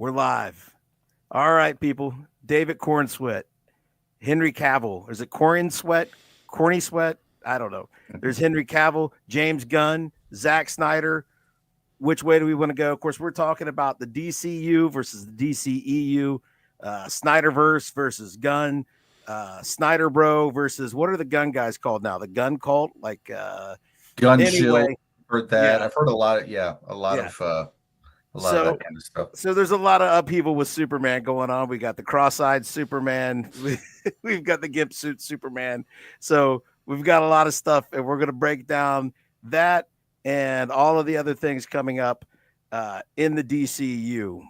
We're live. All right, people. David Corn Sweat, Henry Cavill. Is it Corn Sweat? Corny Sweat? I don't know. There's Henry Cavill, James Gunn, Zack Snyder. Which way do we want to go? Of course, we're talking about the DCU versus the DCEU, Snyderverse versus Gunn, Snyder Bro versus what are the Gunn guys called now? The Gunn cult, Gun anyway. Shield. Heard that. Yeah. I've heard a lot of a lot of that kind of stuff. So there's a lot of upheaval with Superman going on. We got the cross-eyed Superman. We've got the gimp suit Superman. So we've got a lot of stuff, and we're going to break down that and all of the other things coming up in the DCU.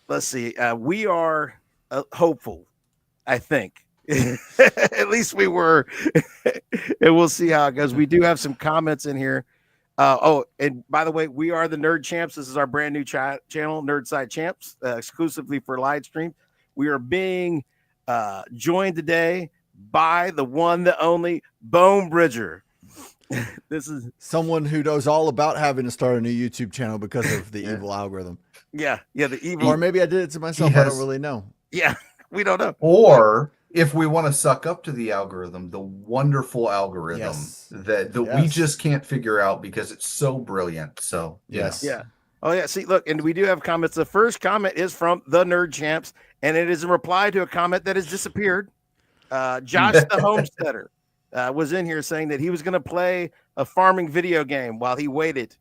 Let's see. We are hopeful, I think. At least we were. And we'll see how it goes. We do have some comments in here. And by the way, we are the Nerd Champs. This is our brand new channel, Nerdside Champs, exclusively for live stream. We are being joined today by the one, the only Bone Bridger. This is someone who knows all about having to start a new YouTube channel because of the evil algorithm. Yeah, the evil. Or maybe I did it to myself. I don't really know. Yeah, we don't know. Or if we want to suck up to the algorithm, the wonderful algorithm that we just can't figure out because it's so brilliant. So yes. Yeah. Oh yeah. See, look, and we do have comments. The first comment is from the Nerd Champs, and it is a reply to a comment that has disappeared. Josh the Homesteader was in here saying that he was going to play a farming video game while he waited.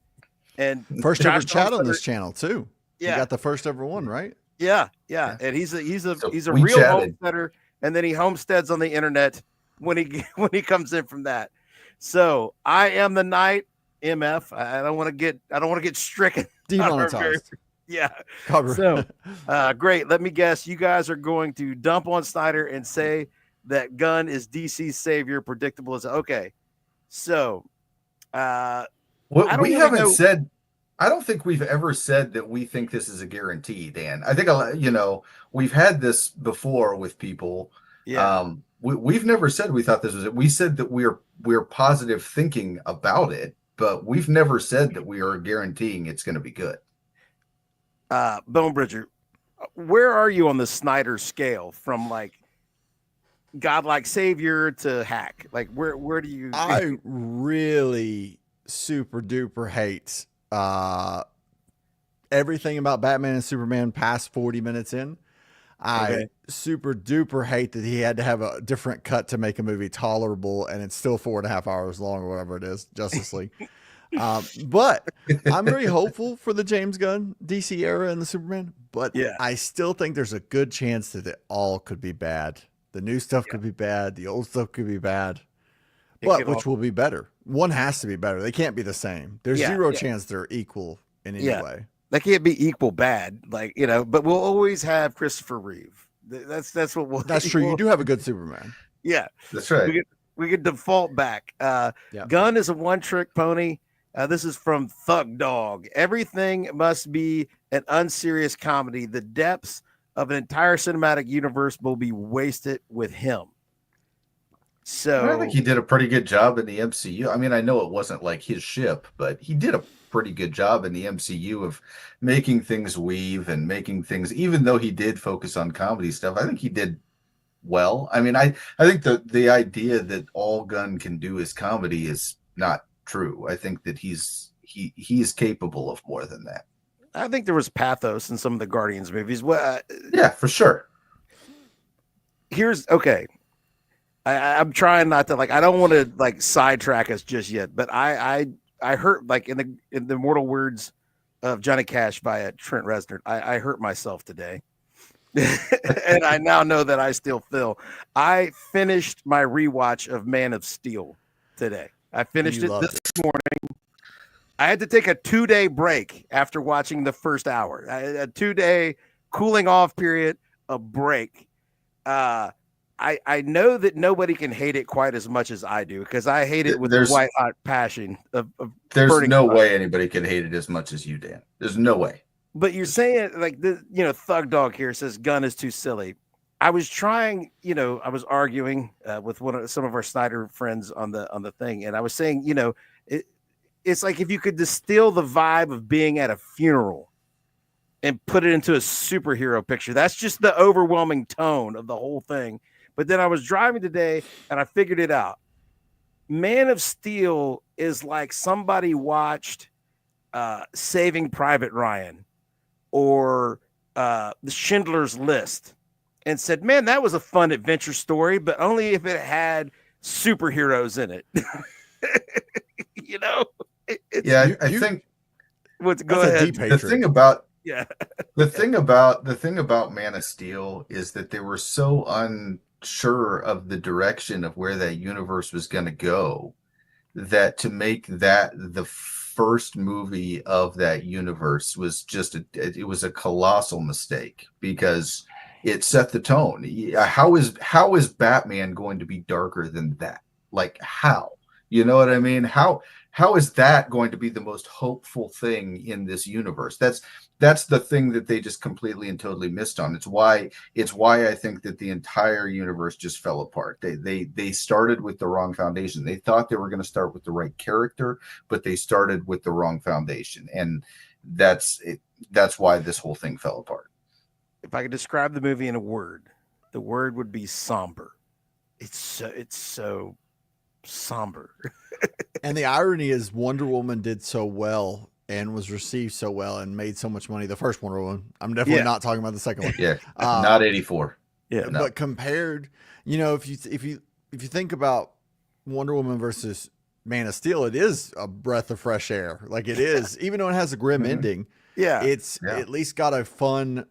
And first ever chat on this channel too. Yeah, you got the first ever one, right? Yeah. And he's a real homesteader. And then he homesteads on the internet when he comes in from that. So I am the knight, MF. I don't want to get stricken. Demonetized. Yeah. Cover. So great. Let me guess. You guys are going to dump on Snyder and say that Gunn is DC's savior, predictable as okay. So we haven't said. I don't think we've ever said that we think this is a guarantee, Dan. I think, we've had this before with people. Yeah. We've never said we thought this was it. We said that we're positive thinking about it, but we've never said that we are guaranteeing it's going to be good. Bone Bridger, where are you on the Snyder scale from like godlike savior to hack? Like where do you? I really super duper hate everything about Batman and Superman past 40 minutes in. I super duper hate that he had to have a different cut to make a movie tolerable, and it's still 4.5 hours long or whatever it is, Justice League. But I'm very hopeful for the James Gunn DC era and the Superman, but I still think there's a good chance that it all could be bad. The new stuff could be bad. The old stuff could be bad, but which will be better? One has to be better. They can't be the same. There's zero chance they're equal in any way. They can't be equal bad, but we'll always have Christopher Reeve. That's what we'll. That's true. You do have a good Superman. Yeah, that's right. We could default back. Gunn is a one-trick pony. This is from Thug Dog. Everything must be an unserious comedy. The depths of an entire cinematic universe will be wasted with him. So I think he did a pretty good job in the MCU. I mean, I know it wasn't like his ship, but he did a pretty good job in the MCU of making things weave and making things, even though he did focus on comedy stuff, I think he did well. I mean, I think the idea that all Gunn can do is comedy is not true. I think that he is capable of more than that. I think there was pathos in some of the Guardians movies. Well, yeah, for sure. Here's okay. I'm trying not to I don't want to sidetrack us just yet, but I hurt in the immortal words of Johnny Cash via Trent Reznor. I hurt myself today, and I now know that I still feel. I finished my rewatch of Man of Steel today. I finished it this morning. I had to take a 2-day break after watching the first hour. A 2-day cooling off period, a break. I know that nobody can hate it quite as much as I do because I hate it with white hot passion. There's no way anybody can hate it as much as you, Dan. There's no way. But you're saying Thug Dog here says Gunn is too silly. I was trying, I was arguing with some of our Snyder friends on the thing, and I was saying, it's like if you could distill the vibe of being at a funeral and put it into a superhero picture. That's just the overwhelming tone of the whole thing. But then I was driving today and I figured it out. Man of Steel is like somebody watched Saving Private Ryan or The Schindler's List and said, man, that was a fun adventure story, but only if it had superheroes in it. You know? I think go ahead. The thing about Yeah. the thing about Man of Steel is that they were so unsure of the direction of where that universe was going to go that to make that the first movie of that universe was just it was a colossal mistake because it set the tone. How is Batman going to be darker than that? Like how? You know what I mean? How is that going to be the most hopeful thing in this universe? That's the thing that they just completely and totally missed on. It's why I think that the entire universe just fell apart. They started with the wrong foundation. They thought they were going to start with the right character, but they started with the wrong foundation, and that's why this whole thing fell apart. If I could describe the movie in a word, the word would be somber. It's so somber. And the irony is Wonder Woman did so well and was received so well and made so much money. The first Wonder Woman. I'm definitely not talking about the second one. Yeah. Not 84. Yeah. No. But compared, if you think about Wonder Woman versus Man of Steel, it is a breath of fresh air. Like it is, even though it has a grim ending. Yeah. It's at least got a fun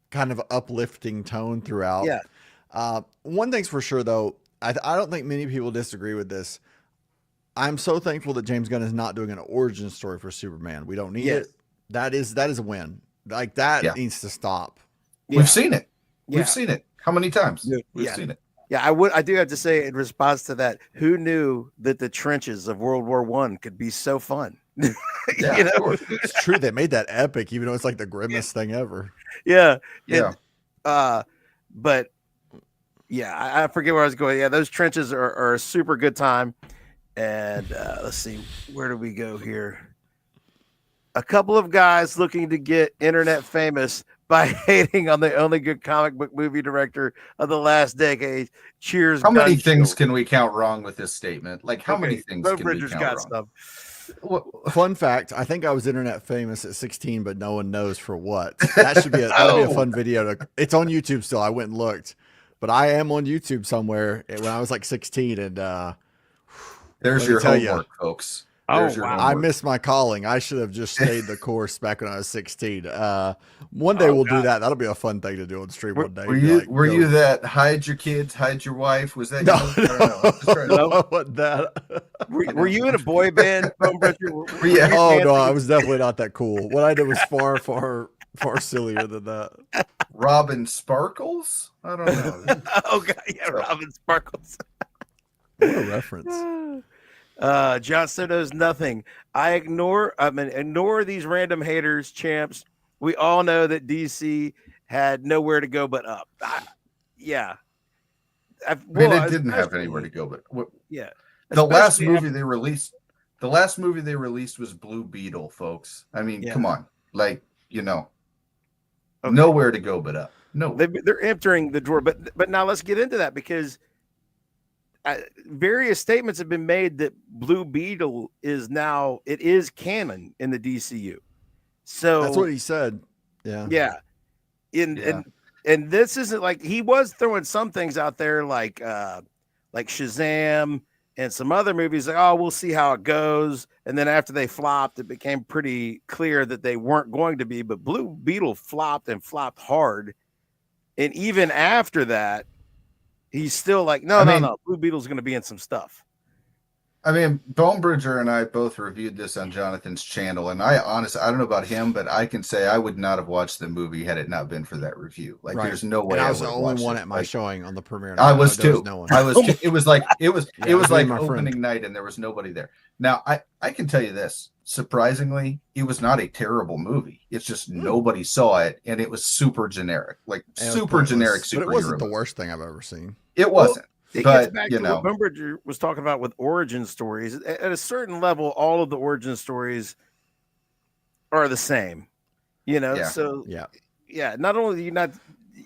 kind of uplifting tone throughout. Yeah. One thing's for sure though, I don't think many people disagree with this. I'm so thankful that James Gunn is not doing an origin story for Superman. We don't need it. That is a win. Like that needs to stop. We've seen it. We've seen it. How many times? We've seen it. Yeah, I do have to say in response to that, who knew that the trenches of World War I could be so fun? It's true. They made that epic, even though it's like the grimmest thing ever. Yeah. Yeah. But yeah, I forget where I was going. Yeah, those trenches are a super good time. And let's see, where do we go here? A couple of guys looking to get internet famous by hating on the only good comic book movie director of the last decade. Cheers. How many things can we count wrong with this statement? Like how many things can we count wrong? Fun fact, I think I was internet famous at 16, but no one knows for what. That should be that'd be a fun video. It's on YouTube still. I went and looked. But I am on YouTube somewhere when I was like 16 and there's your homework, folks. There's your homework. I missed my calling. I should have just stayed the course back when I was 16. One day we'll do that. That'll be a fun thing to do on stream one day. Were you that hide your kids, hide your wife? Was that what that? Were you in a boy band? I was definitely not that cool. What I did was far sillier than that. Robin Sparkles? I don't know. Oh god, yeah, Robin Sparkles. What a reference. John Snow knows nothing. Ignore these random haters, champs. We all know that DC had nowhere to go but up. It didn't have anywhere to go but The last movie they released was Blue Beetle, folks. I mean, come on. Like, nowhere to go but up. No, they're entering the drawer. But now let's get into that because various statements have been made that Blue Beetle is canon in the DCU. So that's what he said. Yeah. And this isn't like he was throwing some things out there like Shazam and some other movies like, oh, we'll see how it goes. And then after they flopped, it became pretty clear that they weren't going to be. But Blue Beetle flopped and flopped hard. And even after that, he's still like, no. Blue Beetle's going to be in some stuff. I mean, Bonebridger and I both reviewed this on Jonathan's channel, and I don't know about him, but I can say I would not have watched the movie had it not been for that review. Like, there's no way. And I was the only one at my showing on the premiere night. I was too. No one. I was. Too. It was like opening night, and there was nobody there. Now, I can tell you this. Surprisingly, it was not a terrible movie. It's just nobody saw it, and it was super generic, super generic. But it wasn't the worst thing I've ever seen. It wasn't. It gets back to what Bonebridger was talking about with origin stories. At a certain level, all of the origin stories are the same. Yeah. So Yeah. yeah, not only do you don't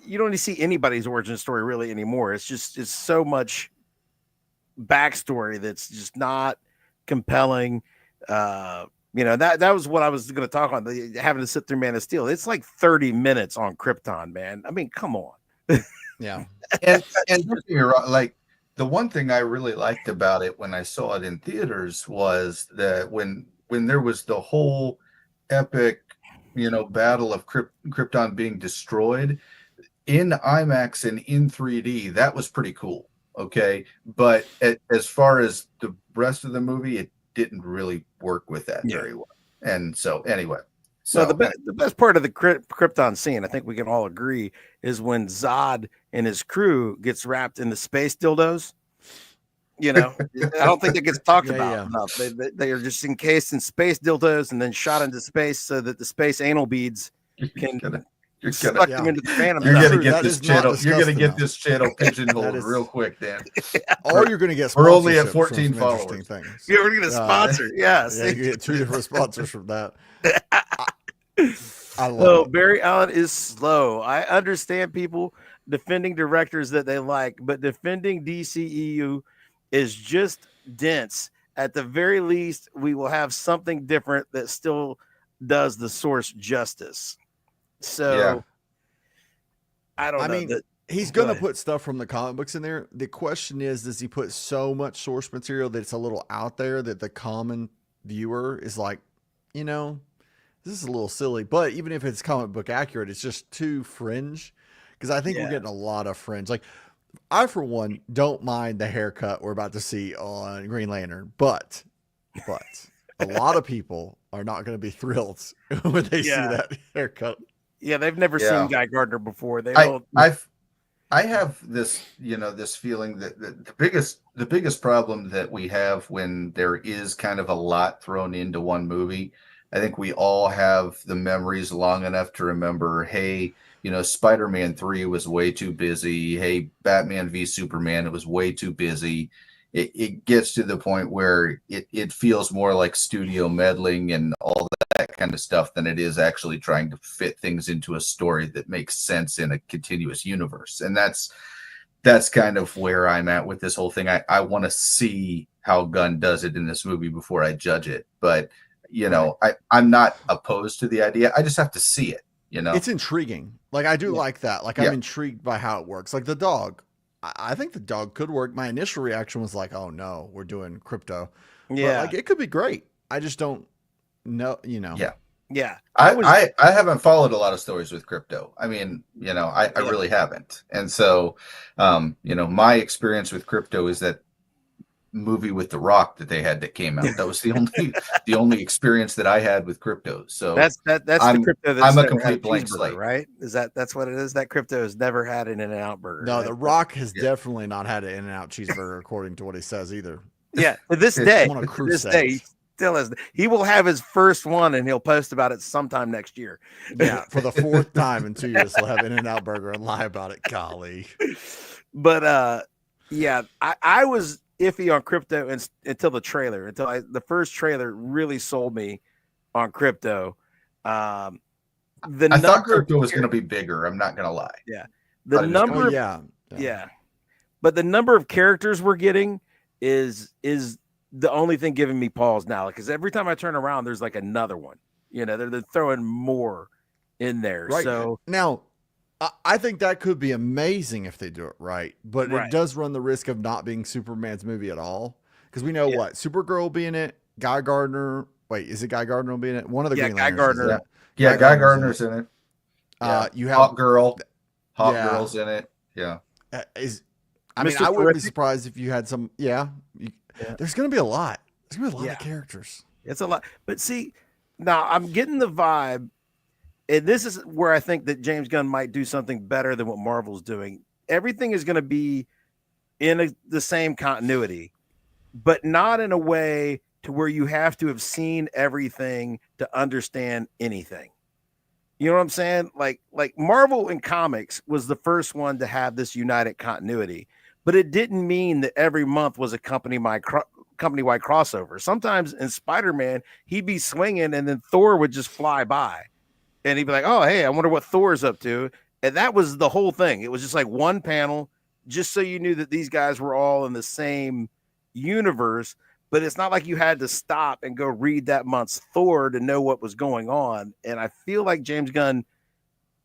really see anybody's origin story really anymore. It's so much backstory that's just not compelling. That was what I was going to talk on. Having to sit through Man of Steel. It's like 30 minutes on Krypton, man. I mean, come on. Yeah. And don't get me wrong, like the one thing I really liked about it when I saw it in theaters was that when there was the whole epic, battle of Krypton being destroyed in IMAX and in 3D, that was pretty cool. Okay, but as far as the rest of the movie, it didn't really work with that very well. And so anyway. So the best part of the Krypton scene, I think we can all agree, is when Zod and his crew gets wrapped in the space dildos. I don't think that gets talked about enough. They are just encased in space dildos and then shot into space so that the space anal beads can suck them into the Phantom. You're gonna get this channel. You're gonna get this channel pigeonholed real quick, Dan. Or you're gonna get. We're only at 14 followers. You're gonna get a sponsor. Yes. Yeah, you get 2 different sponsors from that. I love it. Barry Allen is slow. I understand people defending directors that they like, but defending DCEU is just dense. At the very least, we will have something different that still does the source justice. So I don't know. I mean, he's going to put stuff from the comic books in there. The question is, does he put so much source material that it's a little out there that the common viewer is like, this is a little silly, but even if it's comic book accurate, it's just too fringe. Because I think we're getting a lot of fringe. Like, I, for one, don't mind the haircut we're about to see on Green Lantern, but a lot of people are not going to be thrilled when they see that haircut. Yeah, they've never seen Guy Gardner before. I have this, this feeling that the biggest problem that we have when there is kind of a lot thrown into one movie, I think we all have the memories long enough to remember, hey, Spider-Man 3 was way too busy. Hey, Batman v Superman, it was way too busy. It gets to the point where it feels more like studio meddling and all that kind of stuff than it is actually trying to fit things into a story that makes sense in a continuous universe. And that's kind of where I'm at with this whole thing. I want to see how Gunn does it in this movie before I judge it. But, I'm not opposed to the idea. I just have to see it, It's intriguing. Like, I do like that. Like, I'm intrigued by how it works. Like the dog. I think the dog could work. My initial reaction was like, oh no, we're doing crypto. Yeah. But like, it could be great. I just don't know, Yeah. Yeah. I haven't followed a lot of stories with crypto. I mean, I really haven't. And so, my experience with crypto is that movie with The Rock that came out. That was the only experience that I had with crypto. So that's the crypto that's I'm a never complete had blank cheeseburger, slate, right? That's what it is. That crypto has never had an In-N-Out burger. No, right? The Rock has definitely not had an In-N-Out cheeseburger, according to what he says either. Yeah, to this day, on a to this crusade. day, he still has. He will have his first one, and he'll post about it sometime next year. Yeah, for the 4th time in 2 years, he'll have In-N-Out burger and lie about it. Golly. But I was iffy on crypto until the trailer. The first trailer really sold me on crypto. I thought crypto was going to be bigger. I'm not going to lie. Yeah, the number. But the number of characters we're getting is the only thing giving me pause now. Because every time I turn around, there's like another one. They're throwing more in there. Right. So now, I think that could be amazing if they do it right, but it does run the risk of not being Superman's movie at all. Because we know what Supergirl will be in it. Guy Gardner. Wait, is it Guy Gardner will be in it? One of the Green Lanterns. Guy Gardner. Yeah, Guy Gardner's in it. You have Hawk Girl's in it. Yeah. I mean, I wouldn't be surprised if you had some. There's going to be a lot. There's going to be a lot of characters. It's a lot. But see, now I'm getting the vibe. And this is where I think that James Gunn might do something better than what Marvel's doing. Everything is going to be in the same continuity, but not in a way to where you have to have seen everything to understand anything. You know what I'm saying? Like Marvel in comics was the first one to have this united continuity, but it didn't mean that every month was a company-wide crossover. Sometimes in Spider-Man, he'd be swinging and then Thor would just fly by. and he'd be like, "Oh, hey, I wonder what Thor's up to." And that was the whole thing. It was just like one panel, just so you knew that these guys were all in the same universe. But it's not like you had to stop and go read that month's Thor to know what was going on. And I feel like James Gunn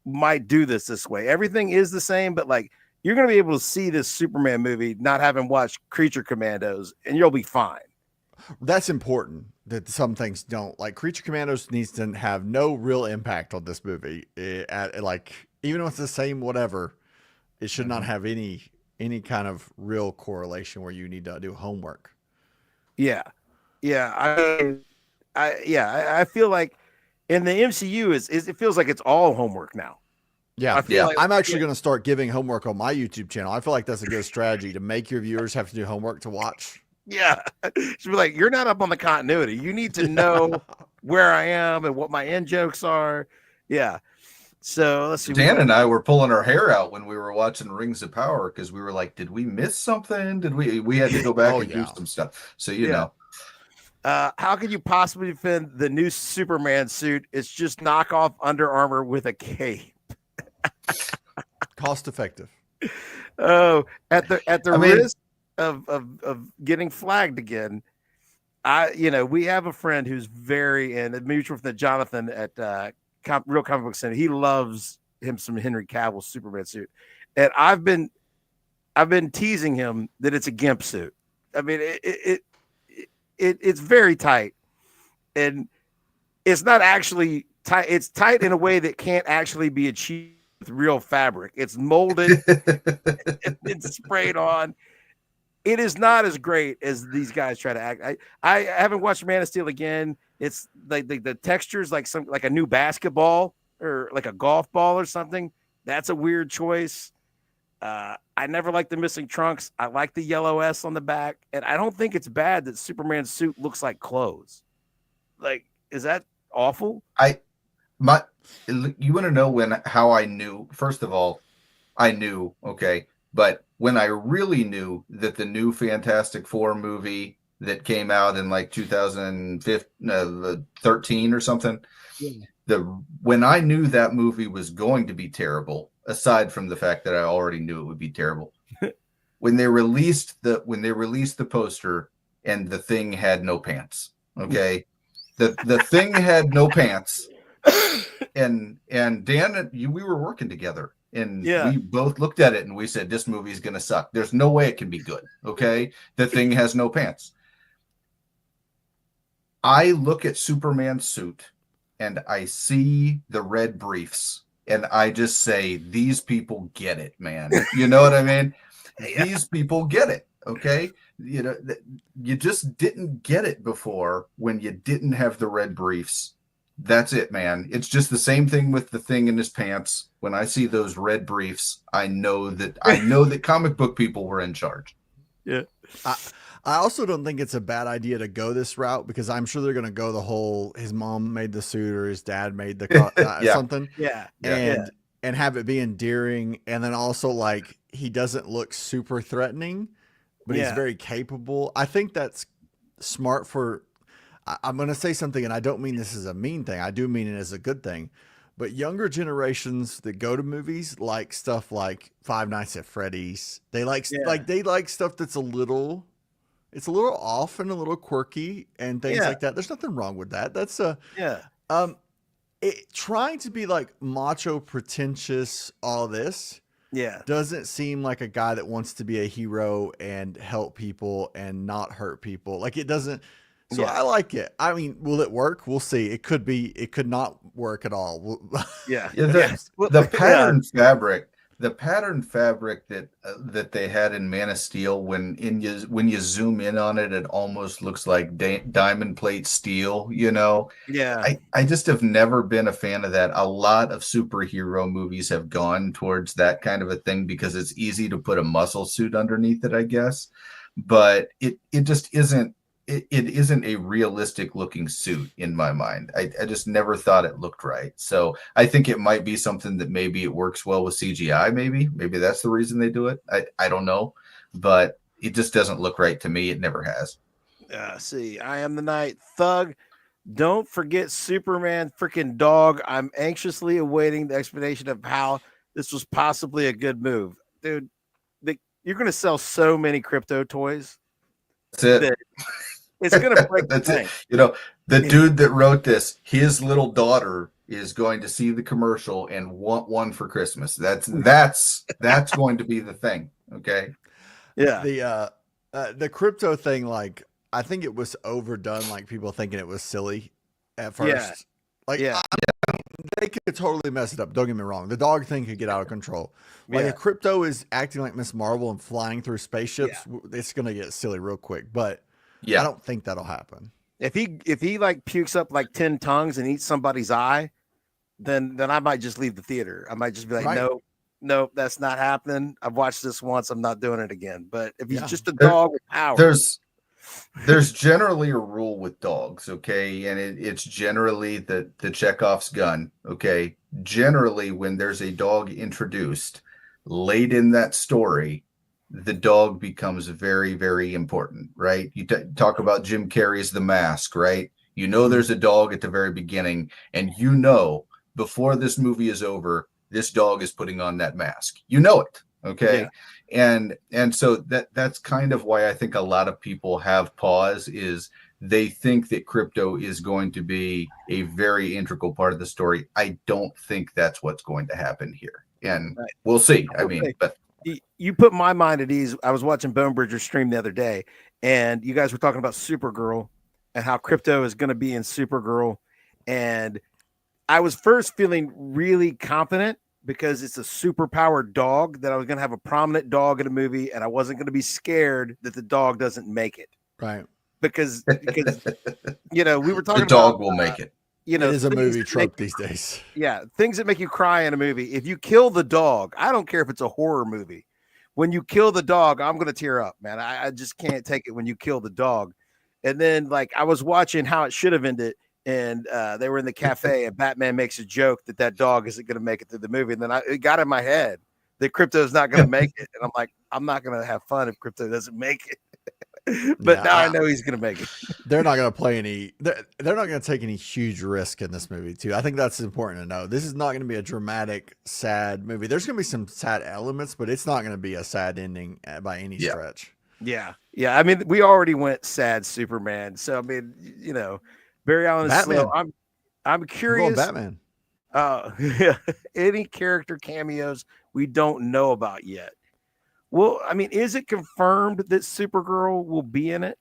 might do this way. Everything is the same, but like you're going to be able to see this Superman movie not having watched Creature Commandos, and you'll be fine. That's important that some things don't. Like Creature Commandos needs to have no real impact on this movie. Like even if it's the same whatever, it should not have any kind of real correlation where you need to do homework. Yeah. I feel like in the MCU it feels like it's all homework now. Yeah. Like, I'm actually going to start giving homework on my YouTube channel. I feel like that's a good strategy to make your viewers have to do homework to watch. Yeah. She'll be like, you're not up on the continuity. You need to know where I am and what my end jokes are. Yeah. So let's see. Dan and I were pulling our hair out when we were watching Rings of Power because we were like, did we miss something? Did we had to go back and do some stuff. So, you know. How could you possibly defend the new Superman suit? It's just knockoff Under Armour with a cape. Cost effective. Oh, at the risk of getting flagged again, we have a friend who's a mutual friend, Jonathan at Real Comic Book Center. He loves him some Henry Cavill Superman suit, and I've been teasing him that it's a gimp suit. I mean, it's very tight, and it's not actually tight. It's tight in a way that can't actually be achieved with real fabric. It's molded, it's sprayed on. It is not as great as these guys try to act. I haven't watched Man of Steel again. It's like the textures like a new basketball or like a golf ball or something. That's a weird choice. I never liked the missing trunks. I like the yellow S on the back, and I don't think it's bad that Superman's suit looks like clothes. Like, is that awful? You want to know how I knew? First of all, I knew, okay, but when I really knew that the new Fantastic Four movie that came out in like 2013 or something, when I knew that movie was going to be terrible, aside from the fact that I already knew it would be terrible, when they released the poster and the Thing had no pants, okay, the Thing had no pants. And Dan, we were working together, and we both looked at it and we said, this movie is going to suck. There's no way it can be good. Okay. The Thing has no pants. I look at Superman's suit and I see the red briefs and I just say, these people get it, man. You know what I mean? These people get it. Okay. You know, you just didn't get it before when you didn't have the red briefs. That's it, man. It's just the same thing with the Thing in his pants. When I see those red briefs, I know that comic book people were in charge. Yeah. I also don't think it's a bad idea to go this route because I'm sure they're going to go the whole his mom made the suit or his dad made the something. Yeah. And have it be endearing. And then also like he doesn't look super threatening, but he's very capable. I think that's smart for. I'm going to say something, and I don't mean this as a mean thing. I do mean it as a good thing. But younger generations that go to movies like stuff like Five Nights at Freddy's. They like stuff that's a little off and a little quirky and things like that. There's nothing wrong with that. That's trying to be like macho, pretentious, all this. Yeah, doesn't seem like a guy that wants to be a hero and help people and not hurt people. Like it doesn't. So I like it. I mean, will it work? We'll see. It could not work at all. The pattern fabric, that they had in Man of Steel, when you zoom in on it, it almost looks like diamond plate steel. You know. Yeah. I just have never been a fan of that. A lot of superhero movies have gone towards that kind of a thing because it's easy to put a muscle suit underneath it, I guess. But it just isn't. It isn't a realistic looking suit in my mind. I just never thought it looked right. So I think it might be something that maybe it works well with CGI. Maybe that's the reason they do it. I don't know, but it just doesn't look right to me. It never has. See, I am the Night Thug. Don't forget Superman freaking dog. I'm anxiously awaiting the explanation of how this was possibly a good move. Dude, you're going to sell so many crypto toys That's it. that it's going to break That's the it. bank. The dude that wrote this, his little daughter is going to see the commercial and want one for Christmas. That's going to be the thing. Okay. Yeah. The crypto thing, like, I think it was overdone, like people thinking it was silly at first. Yeah. Like, Yeah. They could totally mess it up. Don't get me wrong. The dog thing could get out of control. Like, Yeah. if crypto is acting like Miss Marvel and flying through spaceships, it's going to get silly real quick. But I don't think that'll happen. If he like pukes up like 10 tongues and eats somebody's eye, then I might just leave the theater. I might just be like, nope, that's not happening. I've watched this once. I'm not doing it again. But if he's just a dog with power, there's generally a rule with dogs, okay, and it's generally the Chekhov's gun, okay. Generally, when there's a dog introduced late in that story, the dog becomes very, very important, right? You talk about Jim Carrey's The Mask, right? There's a dog at the very beginning, and before this movie is over, this dog is putting on that mask. It, okay? Yeah. And so that's kind of why I think a lot of people have pause, is they think that crypto is going to be a very integral part of the story. I don't think that's what's going to happen here. And we'll see. I mean, but you put my mind at ease. I was watching Bone Bridger's stream the other day, and you guys were talking about Supergirl and how crypto is going to be in Supergirl. And I was first feeling really confident because it's a super-powered dog, that I was going to have a prominent dog in a movie, and I wasn't going to be scared that the dog doesn't make it. Right. Because we were talking the dog about, will make it. It is a movie trope these days. Yeah, things that make you cry in a movie. If you kill the dog, I don't care if it's a horror movie. When you kill the dog, I'm going to tear up, man. I just can't take it when you kill the dog. And then, like, I was watching How It Should Have Ended, and they were in the cafe, and Batman makes a joke that dog isn't going to make it through the movie. And then it got in my head that crypto's not going to make it. And I'm like, I'm not going to have fun if crypto doesn't make it. But now I know he's going to make it. They're not going to play any. They're not going to take any huge risk in this movie, too. I think that's important to know. This is not going to be a dramatic, sad movie. There's going to be some sad elements, but it's not going to be a sad ending by any stretch. Yeah. I mean, we already went sad Superman. So I mean, Barry Allen is slow. I'm curious. Batman. Any character cameos we don't know about yet. Well, I mean, is it confirmed that Supergirl will be in it?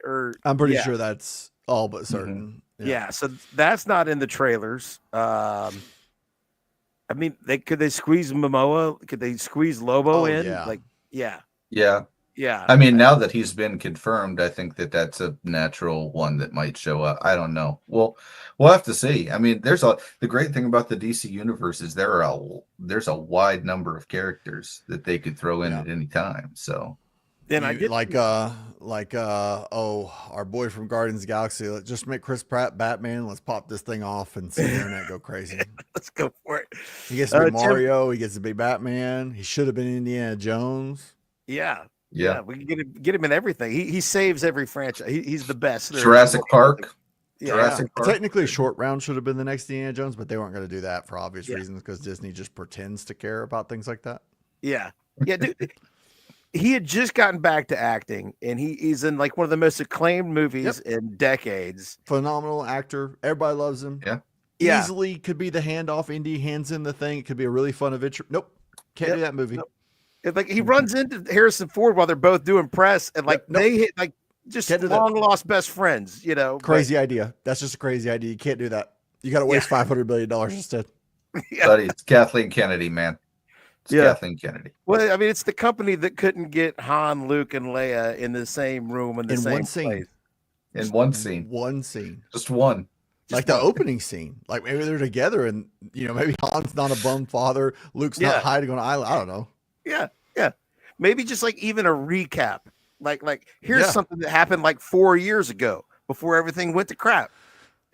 Or I'm pretty sure that's all but certain. Mm-hmm. Yeah, so that's not in the trailers. I mean, could they squeeze Momoa? Could they squeeze Lobo in? Yeah. Yeah. I mean, now that he's been confirmed, I think that's a natural one that might show up. I don't know. We'll have to see. I mean, the great thing about the DC universe is there's a wide number of characters that they could throw in at any time. So then our boy from Guardians of the Galaxy, let's just make Chris Pratt Batman. Let's pop this thing off and see the internet go crazy. Let's go for it. He gets to be Mario. He gets to be Batman. He should have been Indiana Jones. Yeah, we can get him in everything. He saves every franchise. He's the best. Jurassic Park. Jurassic Park. Technically, Short Round should have been the next Indiana Jones, but they weren't going to do that for obvious reasons, because Disney just pretends to care about things like that. Yeah, dude. He had just gotten back to acting, and he's in like one of the most acclaimed movies in decades. Phenomenal actor. Everybody loves him. Yeah. Easily could be the handoff. Indy hands in the thing. It could be a really fun adventure. Nope. Can't do that movie. Nope. It's like he runs into Harrison Ford while they're both doing press, and they hit like just long lost best friends, Crazy idea. That's just a crazy idea. You can't do that. You got to waste $500 million instead. Buddy, it's Kathleen Kennedy, man. It's Kathleen Kennedy. Well, I mean, it's the company that couldn't get Han, Luke, and Leia in the same room in the same place. In one scene. One scene. Just one. Like the opening scene. Like maybe they're together and, maybe Han's not a bum father. Luke's not hiding on an island. I don't know. Yeah. Maybe just like even a recap. Like here's something that happened like 4 years ago before everything went to crap.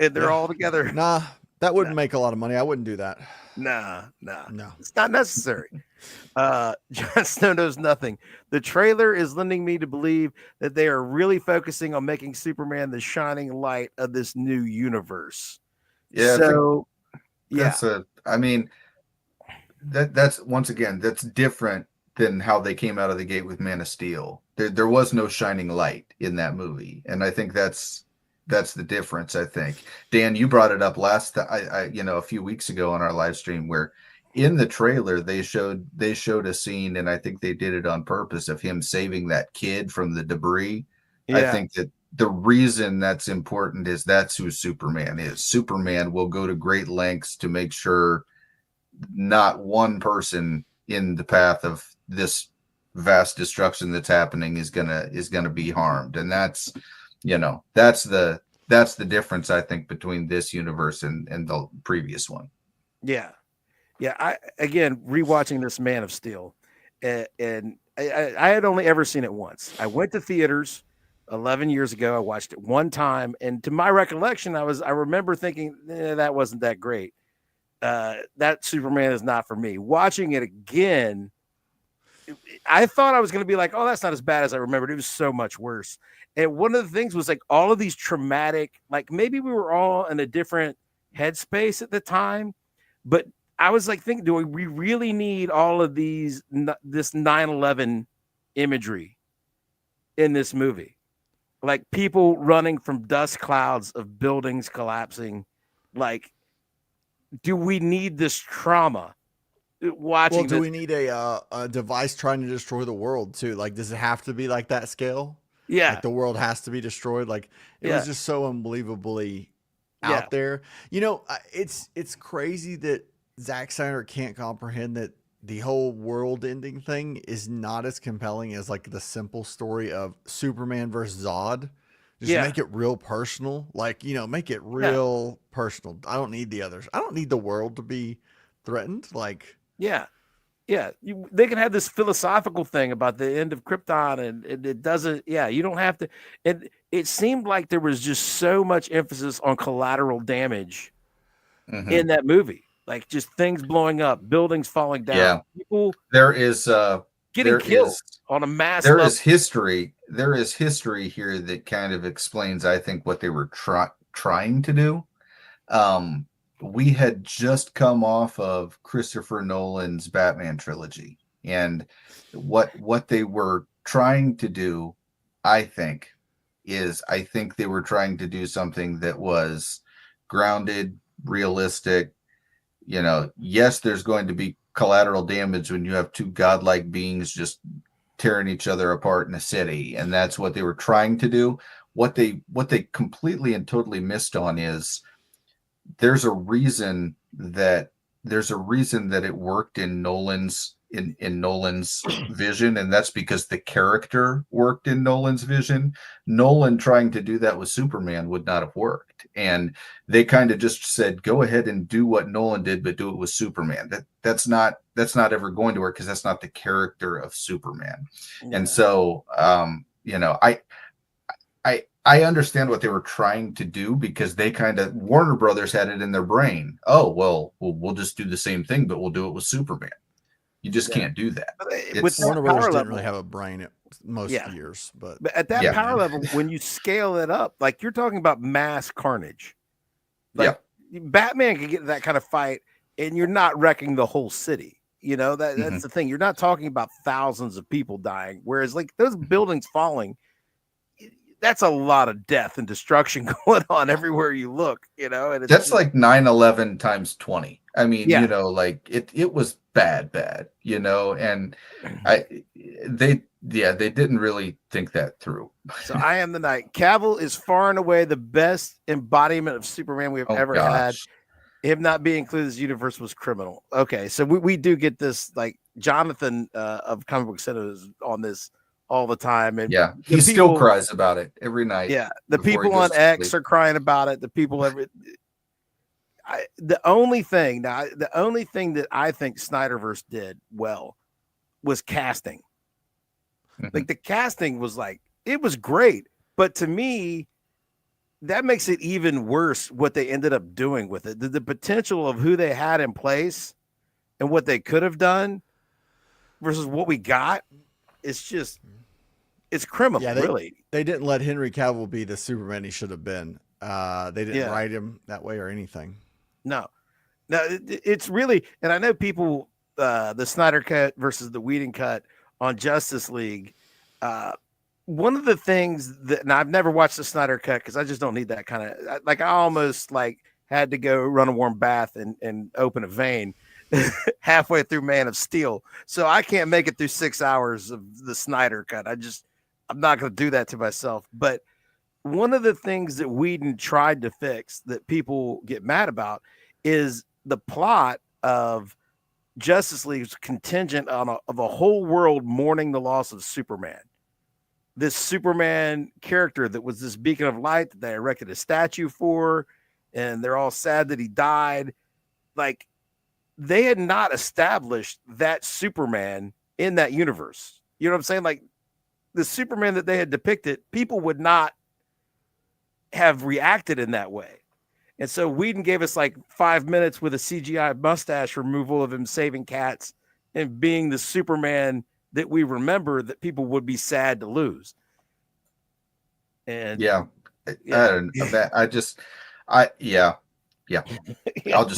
And they're all together. Nah, That wouldn't make a lot of money. I wouldn't do that. No. It's not necessary. Jon Snow knows nothing. The trailer is lending me to believe that they are really focusing on making Superman the shining light of this new universe. Yeah, So I mean, that's once again, that's different than how they came out of the gate with Man of Steel. There was no shining light in that movie, and I think that's the difference. I think, Dan, you brought it up a few weeks ago on our live stream, where in the trailer they showed a scene, and I think they did it on purpose, of him saving that kid from the debris. I think that the reason that's important is that's who Superman is. Superman will go to great lengths to make sure not one person in the path of this vast destruction that's happening is gonna be harmed, and that's the difference, I think, between this universe and the previous one. Yeah. I again rewatching this Man of Steel, and I had only ever seen it once. I went to theaters 11 years ago. I watched it one time, and to my recollection, I remember thinking that wasn't that great. That Superman is not for me. Watching it again, I thought I was going to be like, oh, that's not as bad as I remembered. It was so much worse. And one of the things was like all of these traumatic, like maybe we were all in a different headspace at the time, but I was like thinking, do we really need all of this 9/11 imagery in this movie? Like people running from dust clouds of buildings collapsing. Like, do we need this trauma? Watching. Well, do we need a device trying to destroy the world too? Like, does it have to be like that scale? Yeah. Like the world has to be destroyed. Like it was just so unbelievably out there. You know, it's crazy that Zack Snyder can't comprehend that the whole world ending thing is not as compelling as like the simple story of Superman versus Zod. Just make it real personal. Like, make it real personal. I don't need the others. I don't need the world to be threatened. Like, they can have this philosophical thing about the end of Krypton, and it doesn't. You don't have to. It seemed like there was just so much emphasis on collateral damage in that movie, like just things blowing up, buildings falling down, people. There is getting killed on a mass. There is history. There is history here that kind of explains, I think, what they were trying to do. We had just come off of Christopher Nolan's Batman trilogy, and what they were trying to do, I think they were trying to do something that was grounded, realistic. Yes, there's going to be collateral damage when you have two godlike beings just tearing each other apart in a city, and that's what they were trying to do. What they completely and totally missed on is there's a reason that it worked in Nolan's vision, and that's because the character worked in Nolan's vision. Nolan trying to do that with Superman would not have worked, and they kind of just said, go ahead and do what Nolan did, but do it with Superman. That's not ever going to work, because that's not the character of Superman. And so I understand what they were trying to do, because they Warner Brothers had it in their brain. Oh, well, we'll just do the same thing, but we'll do it with Superman. You just can't do that. With Warner Brothers didn't really have a brain at most years, but at that power level, when you scale it up, like you're talking about mass carnage. Like Batman can get in that kind of fight, and you're not wrecking the whole city. That's the thing. You're not talking about thousands of people dying, whereas like those buildings falling, that's a lot of death and destruction going on everywhere you look, and that's like 9/11 times 20. I mean, like it was bad, and they didn't really think that through. So I am the Night. Cavill is far and away the best embodiment of Superman we have ever had. Him not being included in this universe was criminal. Okay, so we do get this, like Jonathan of Comic Book Center is on this all the time, and he still cries about it every night. The people on X are crying about it. The people the only thing that I think Snyderverse did well was casting. Like the casting was like, it was great, but to me, that makes it even worse what they ended up doing with it. The potential of who they had in place and what they could have done versus what we got, it's criminal, Yeah, really. they didn't let Henry Cavill be the Superman he should have been. They didn't write him that way or anything. No, it's really, and I know people, the Snyder cut versus the Whedon cut on Justice League. One of the things that, and I've never watched the Snyder cut because I just don't need that kind of, like, I almost like had to go run a warm bath and open a vein halfway through Man of Steel. So I can't make it through 6 hours of the Snyder cut. I'm not going to do that to myself. But one of the things that Whedon tried to fix that people get mad about is the plot of Justice League is contingent on of a whole world mourning the loss of Superman. This Superman character that was this beacon of light that they erected a statue for, and they're all sad that he died. Like, they had not established that Superman in that universe. You know what I'm saying? Like, the Superman that they had depicted, people would not have reacted in that way. And so Whedon gave us like 5 minutes with a CGI mustache removal of him saving cats and being the Superman that we remember that people would be sad to lose. And I don't know. I'll just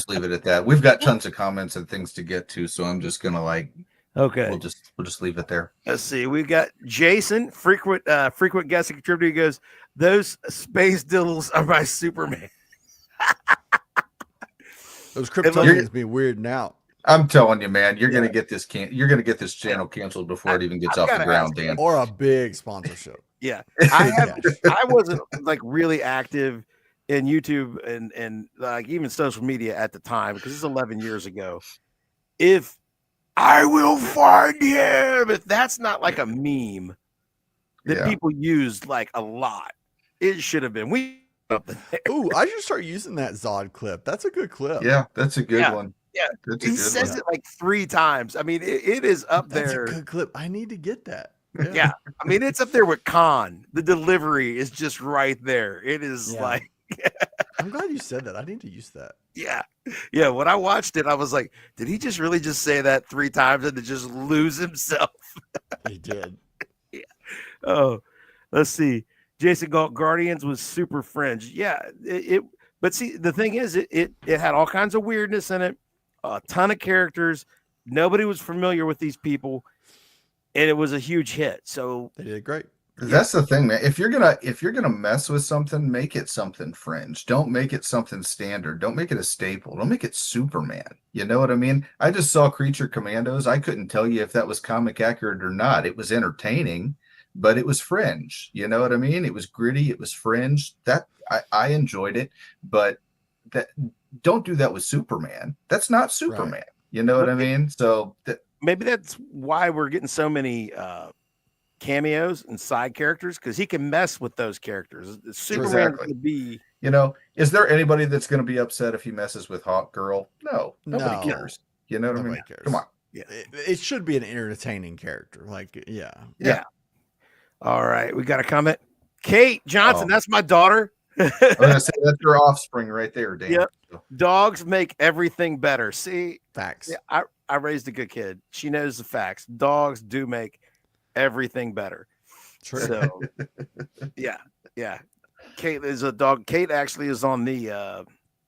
leave it at that. We've got tons of comments and things to get to, so I'm just gonna okay. We'll just leave it there. Let's see. We got Jason, frequent guest contributor. He goes, "Those space diddles are my Superman." Those Kryptonians be weirding out. I'm telling you, man, you're gonna get this channel canceled before it even gets off the ground, Dan. Or a big sponsorship. Yeah, I wasn't like really active in YouTube and like even social media at the time because it's 11 years ago. If I will find him, if that's not like a meme that people used like a lot, it should have been. Ooh, I should start using that Zod clip. That's a good clip. Yeah, that's a good one. Yeah, he says it like 3 times. I mean, it is up there. That's a good clip. I need to get that. Yeah. I mean, it's up there with Khan. The delivery is just right there. It is like. I'm glad you said that. I need to use that. Yeah. Yeah. When I watched it, I was like, did he just really just say that 3 times and to just lose himself? He did. Yeah. Oh, let's see. Jason Galt, Guardians was super fringe. Yeah. But see, the thing is, it had all kinds of weirdness in it, a ton of characters. Nobody was familiar with these people, and it was a huge hit. So they did great. That's the thing, man. If you're gonna mess with something, make it something fringe. Don't make it something standard. Don't make it a staple. Don't make it Superman. You know what I mean? I just saw Creature Commandos. I couldn't tell you if that was comic accurate or not. It was entertaining, but it was fringe. You know what I mean? It was gritty. It was fringe. That I enjoyed it, but don't do that with Superman. That's not Superman. Right. You know what I mean? So maybe that's why we're getting so many cameos and side characters, because he can mess with those characters. Superman could be. You know, is there anybody that's going to be upset if he messes with Hawk Girl? No, nobody cares. You know what I mean? Cares. Come on. Yeah, it should be an entertaining character. Like, yeah. All right, we got a comment. Kate Johnson, that's my daughter. I'm gonna say that's your offspring right there, Dan. Yep. Dogs make everything better. See, facts. Yeah, I raised a good kid. She knows the facts. Dogs do make everything better. True. So, yeah. Kate is a dog. Kate actually is on the.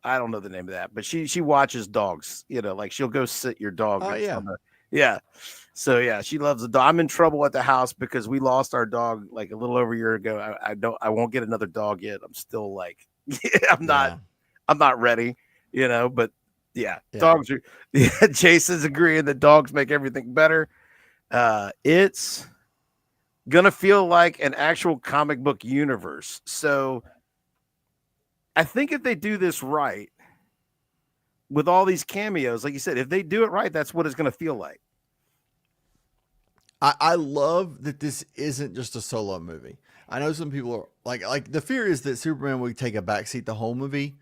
I don't know the name of that, but she watches dogs. You know, like she'll go sit your dog. Oh yeah. Yeah. So yeah, she loves the dog. I'm in trouble at the house because we lost our dog like a little over a year ago. I won't get another dog yet. I'm still like, I'm not ready, you know, but dogs are, Jason's agreeing that dogs make everything better. It's going to feel like an actual comic book universe. So I think if they do this right with all these cameos, like you said, if they do it right, that's what it's going to feel like. I love that this isn't just a solo movie. I know some people are like the fear is that Superman would take a backseat the whole movie,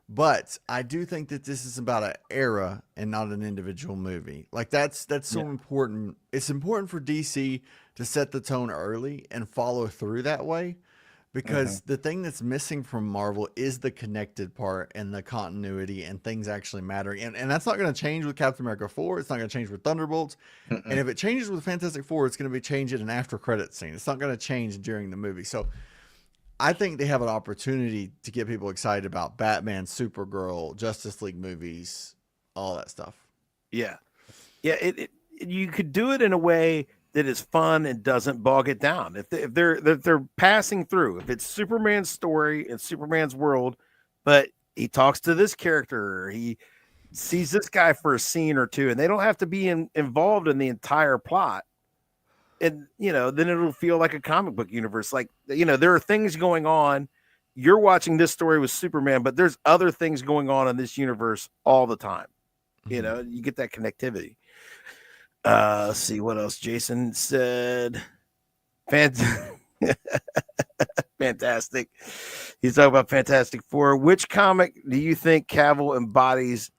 but I do think that this is about an era and not an individual movie. Like that's so important. It's important for DC to set the tone early and follow through that way, because the thing that's missing from Marvel is the connected part and the continuity and things actually mattering. And that's not going to change with Captain America 4. It's not going to change with Thunderbolts. And if it changes with Fantastic Four, it's going to be changing an after credit scene. It's not going to change during the movie. So I think they have an opportunity to get people excited about Batman, Supergirl, Justice League movies, all that stuff. Yeah. You could do it in a way that is fun and doesn't bog it down. If they're passing through, if it's Superman's story and Superman's world, but he talks to this character, or he sees this guy for a scene or two, and they don't have to be involved in the entire plot. And then it'll feel like a comic book universe. Like, there are things going on. You're watching this story with Superman, but there's other things going on in this universe all the time. You get that connectivity. Let's see what else Jason said. Fantastic. He's talking about Fantastic Four. Which comic do you think Cavill embodies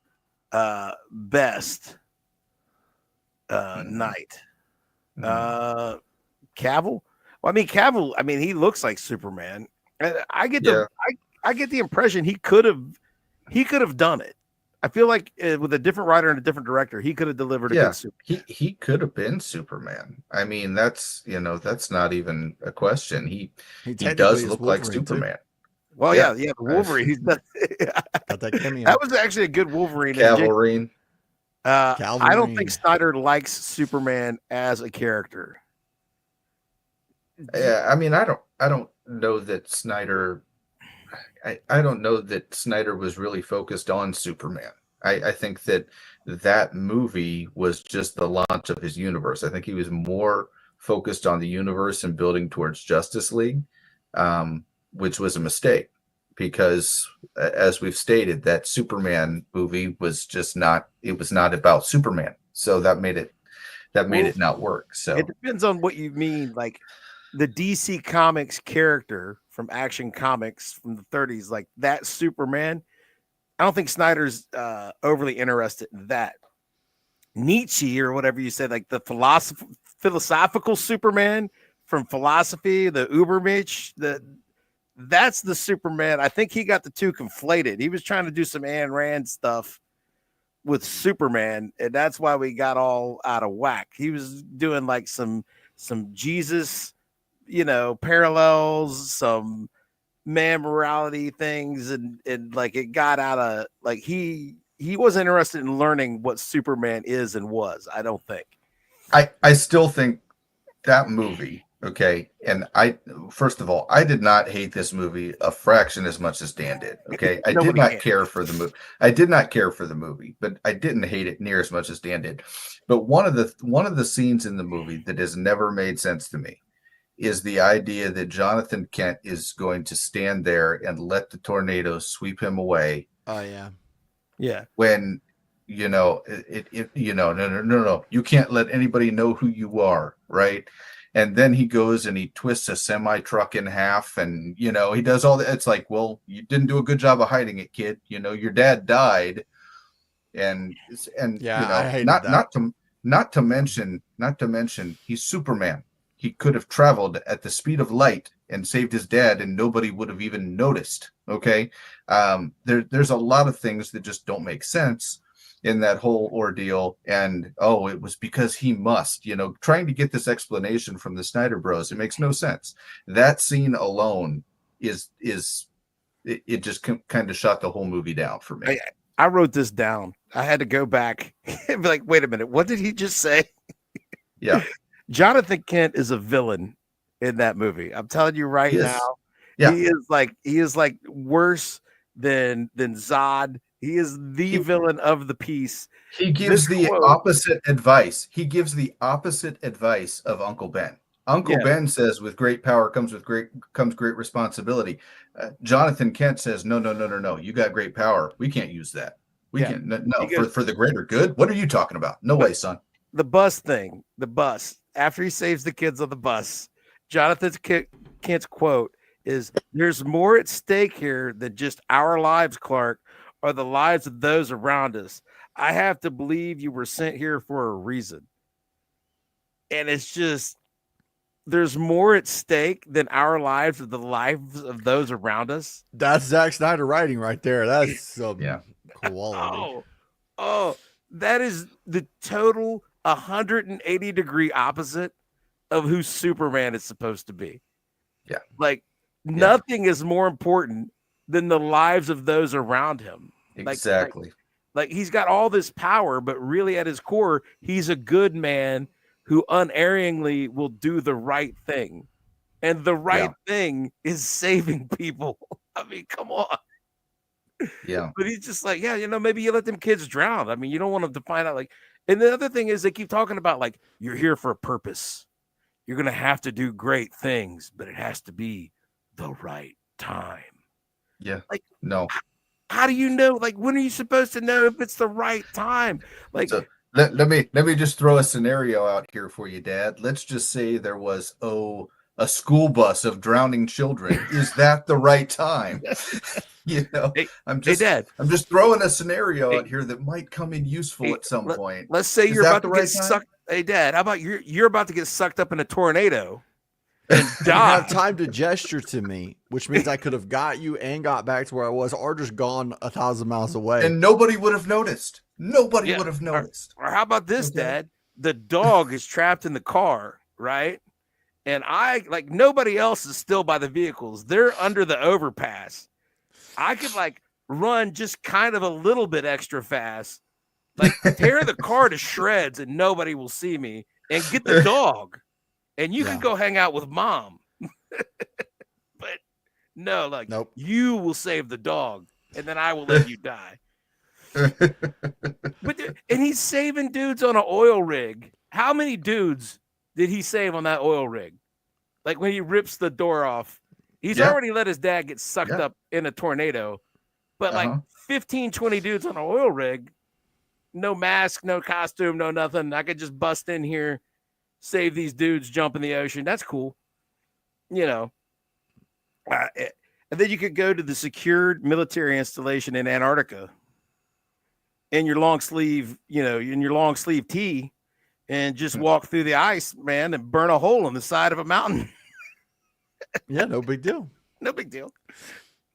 best? Night. Cavill. Well, Cavill. He looks like Superman. I get the impression he could have done it. I feel like with a different writer and a different director, he could have delivered a good Superman. He could have been Superman. That's not even a question. He does look like Superman. Too. Well, the Wolverine. That was actually a good Wolverine. Cavalrine. I don't think Snyder likes Superman as a character. Yeah, I don't know that Snyder. I don't know that Snyder was really focused on Superman. I think that movie was just the launch of his universe. I think he was more focused on the universe and building towards Justice League, which was a mistake because, as we've stated, that Superman movie was just not. It was not about Superman, so that made it not work. So it depends on what you mean, like the DC Comics character from Action Comics from the 30s, like that Superman. I don't think Snyder's overly interested in that. Nietzsche or whatever you said, like the philosophical Superman from philosophy, the Ubermensch, that's the Superman. I think he got the two conflated. He was trying to do some Ayn Rand stuff with Superman, and that's why we got all out of whack. He was doing like some Jesus, parallels, some man morality things, and like it got out of like he wasn't interested in learning what Superman is and was. I don't think. I still think that movie. Okay, and first of all, I did not hate this movie a fraction as much as Dan did. Okay, I did not care for the movie. I did not care for the movie, but I didn't hate it near as much as Dan did. But one of the scenes in the movie that has never made sense to me is the idea that Jonathan Kent is going to stand there and let the tornado sweep him away. Oh yeah. When no, you can't let anybody know who you are, right? And then he goes and he twists a semi truck in half, and he does all that. It's like, well, you didn't do a good job of hiding it, kid. Your dad died, and I hated that. Not to mention he's Superman. He could have traveled at the speed of light and saved his dad, and nobody would have even noticed. Okay, there's a lot of things that just don't make sense in that whole ordeal. And it was because he must. Trying to get this explanation from the Snyder Bros, it makes no sense. That scene alone it just kind of shot the whole movie down for me. I wrote this down. I had to go back and be like, wait a minute, what did he just say? Yeah. Jonathan Kent is a villain in that movie. I'm telling you right now. Yeah. He is like worse than Zod. He is the villain of the piece. He gives opposite advice. He gives the opposite advice of Uncle Ben. Uncle Ben says, "With great power comes great responsibility." Jonathan Kent says, "No. You got great power. We can't use that. We can't. No, for the greater good. What are you talking about? No way, son." The bus thing. The bus. After he saves the kids on the bus, Jonathan Kent's quote is, "There's more at stake here than just our lives, Clark, or the lives of those around us. I have to believe you were sent here for a reason." And it's just, there's more at stake than our lives or the lives of those around us. That's Zack Snyder writing right there. That's some Yeah. quality. Oh, that is the total 180-degree opposite of who Superman is supposed to be. Yeah. Like nothing is more important than the lives of those around him. Exactly. Like he's got all this power, but really at his core, he's a good man who unerringly will do the right thing. And the right thing is saving people. I mean, come on. Yeah. But he's just like, yeah, maybe you let them kids drown. I mean, you don't want them to find out. Like, and the other thing is they keep talking about like, you're here for a purpose. You're going to have to do great things, but it has to be the right time. Yeah. Like, no. How do you know? Like, when are you supposed to know if it's the right time? Like, so let me just throw a scenario out here for you, Dad. Let's just say there was a school bus of drowning children. Is that the right time? I'm just throwing a scenario out here that might come in useful at some point. Let's say you're about to get sucked. Hey, Dad, how about you're about to get sucked up in a tornado and die? You have time to gesture to me, which means I could have got you and got back to where I was, or just gone 1,000 miles away, and nobody would have noticed. Nobody would have noticed. Or how about this, Dad? The dog is trapped in the car, right? And nobody else is still by the vehicles. They're under the overpass. I could run just kind of a little bit extra fast, tear the car to shreds and nobody will see me, and get the dog. And you can go hang out with Mom. But no, nope. You will save the dog and then I will let you die. And he's saving dudes on an oil rig. How many dudes did he save on that oil rig? Like when he rips the door off, he's already let his dad get sucked up in a tornado. But 15, 20 dudes on an oil rig, no mask, no costume, no nothing. I could just bust in here, save these dudes, jump in the ocean. That's cool. And then you could go to the secured military installation in Antarctica in your long sleeve, in your long sleeve tee, and just walk through the ice, man, and burn a hole in the side of a mountain. Yeah, no big deal. No big deal.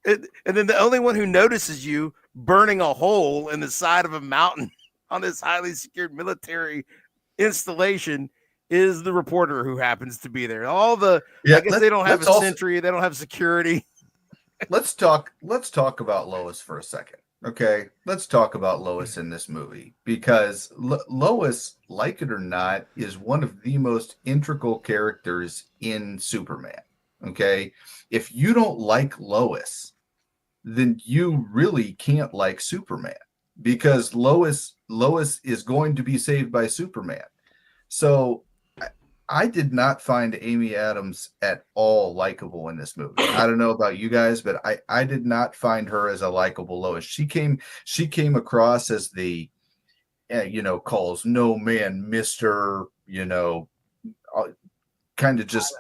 And then the only one who notices you burning a hole in the side of a mountain on this highly secured military installation is the reporter who happens to be there. I guess they don't have a sentry. They don't have security. Let's talk about Lois for a second. Okay, let's talk about Lois in this movie, because Lois, like it or not, is one of the most integral characters in Superman. Okay, if you don't like Lois, then you really can't like Superman, because Lois is going to be saved by Superman. So I did not find Amy Adams at all likable in this movie. I don't know about you guys, but I did not find her as a likable Lois. She came across as the, calls no man Mr., kind of just,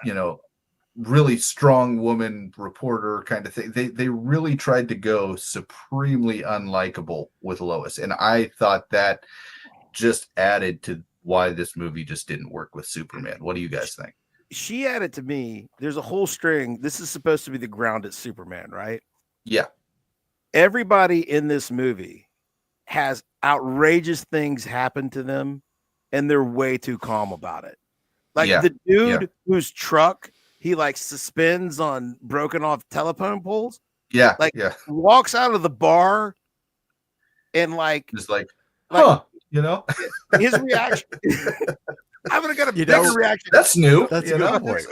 really strong woman reporter kind of thing. They really tried to go supremely unlikable with Lois. And I thought that just added to why this movie just didn't work with Superman. What do you guys think? She added to me, there's a whole string. This is supposed to be the grounded Superman, right? Yeah. Everybody in this movie has outrageous things happen to them, and they're way too calm about it. The dude whose truck he suspends on broken off telephone poles. Yeah. Walks out of the bar and just huh. His reaction. I would have got a bigger reaction. That's new. That's a good point.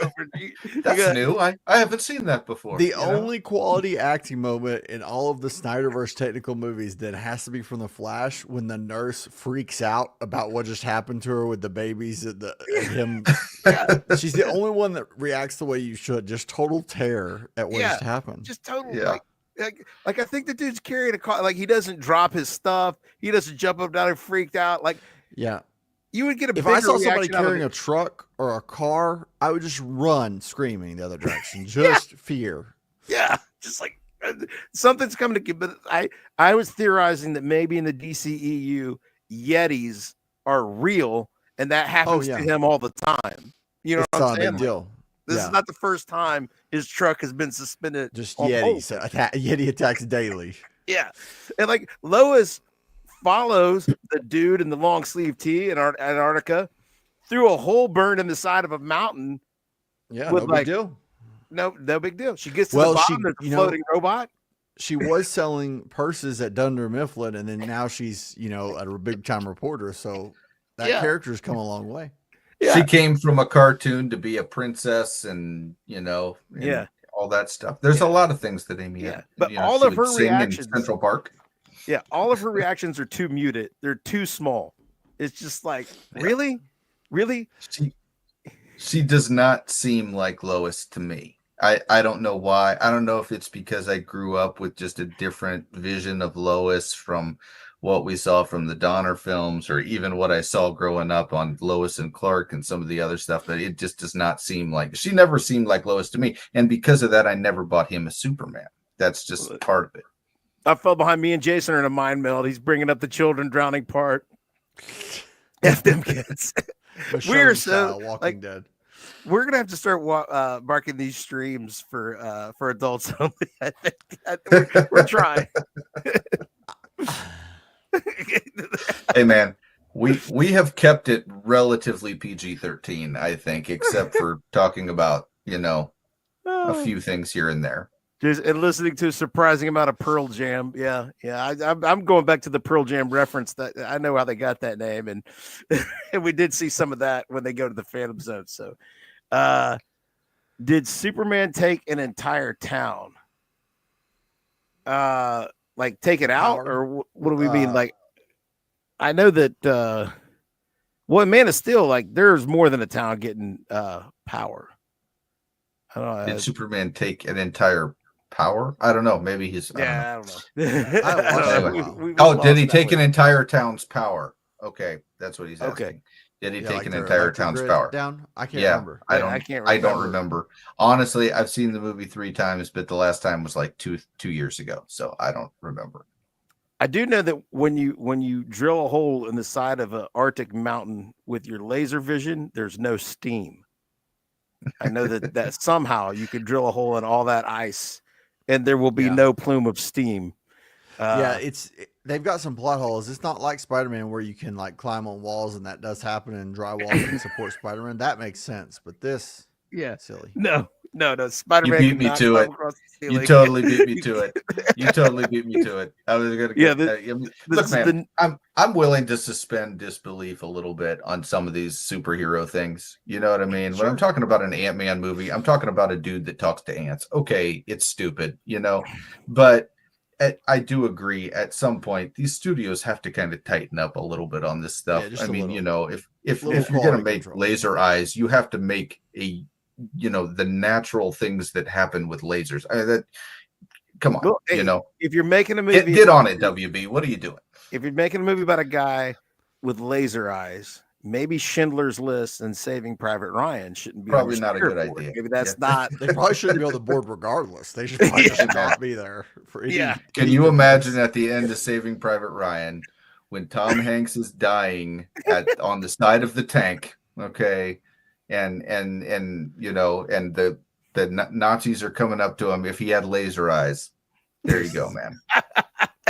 That's new. I haven't seen that before. The only quality acting moment in all of the Snyderverse technical movies that has to be from The Flash, when the nurse freaks out about what just happened to her with the babies and him. She's the only one that reacts the way you should. Just total terror at what just happened. Just total. Yeah. Like I think the dude's carrying a car. He doesn't drop his stuff. He doesn't jump up down and freaked out. You would get a. If I saw somebody carrying a truck or a car, I would just run screaming the other direction. Just fear. Yeah, just something's coming to get. But I was theorizing that maybe in the DCEU, Yetis are real, and that happens to him all the time. You know It's what not I'm a saying? big deal. This Yeah. is not the first time his truck has been suspended. Just on Yetis. poles. Yeti attacks daily. Yeah, and like Lois follows the dude in the long sleeve tee in Antarctica through a hole burned in the side of a mountain. Yeah, with no like big deal. no big deal. She gets to Well, the bottom. There's a floating robot. She was selling purses at Dunder Mifflin, and then now she's, a big time reporter. So that character's come a long way. Yeah. She came from a cartoon to be a princess, and all that stuff. There's a lot of things that Amy had. But all of her reactions in Central Park. Yeah, all of her reactions are too muted. They're too small. It's just like, really? She does not seem like Lois to me. I don't know why. I don't know if it's because I grew up with just a different vision of Lois from what we saw from the Donner films, or even what I saw growing up on Lois and Clark and some of the other stuff, but it just does not seem like, she never seemed like Lois to me. And because of that, I never bought him a Superman. That's just part of it. I fell behind. Me and Jason are in a mind meld. He's bringing up the children drowning part. F them kids. We're so Walking Dead. We're gonna have to start marking these streams for adults only. I think we're trying. Hey man, we have kept it relatively PG-13, I think, except for talking about a few things here and there. And listening to a surprising amount of Pearl Jam. Yeah. I'm going back to the Pearl Jam reference. That I know how they got that name, and and we did see some of that when they go to the Phantom Zone. So, did Superman take an entire town? Like take it out, or what do we mean? Like, I know that. Well, Man of Steel, like there's more than a town getting power. I don't know. Did Superman take an entire power? I don't know. Maybe he's. I don't know. Did he take an entire town's power? Okay, that's what he's asking. Okay. Did he take an entire town's power down? I can't remember. I don't remember. Honestly, I've seen the movie 3 times, but the last time was like two years ago, so I don't remember. I do know that when you drill a hole in the side of an Arctic mountain with your laser vision, there's no steam. I know that somehow you could drill a hole in all that ice and there will be no plume of steam. They've got some plot holes. It's not like Spider-Man where you can like climb on walls, and that does happen, and drywall can support Spider-Man. That makes sense, but this, silly. No. You Spider-Man beat me to it. You totally beat me to it. You totally beat me to it. I was gonna. Look, man, I'm willing to suspend disbelief a little bit on some of these superhero things. You know what I mean? When I'm talking about an Ant-Man movie, I'm talking about a dude that talks to ants. Okay, it's stupid, but. I do agree. At some point, these studios have to kind of tighten up a little bit on this stuff. I mean, if you're going to make laser eyes, you have to make the natural things that happen with lasers. Come on, well, if you're making a movie, get on it, WB. What are you doing? If you're making a movie about a guy with laser eyes, maybe Schindler's List and Saving Private Ryan shouldn't be probably not a good idea. Maybe that's not. They probably shouldn't be on the board regardless. They should probably just not be there for any. Yeah. Can you imagine at the end of Saving Private Ryan when Tom Hanks is dying on the side of the tank? Okay, and the Nazis are coming up to him. If he had laser eyes, there you go, man.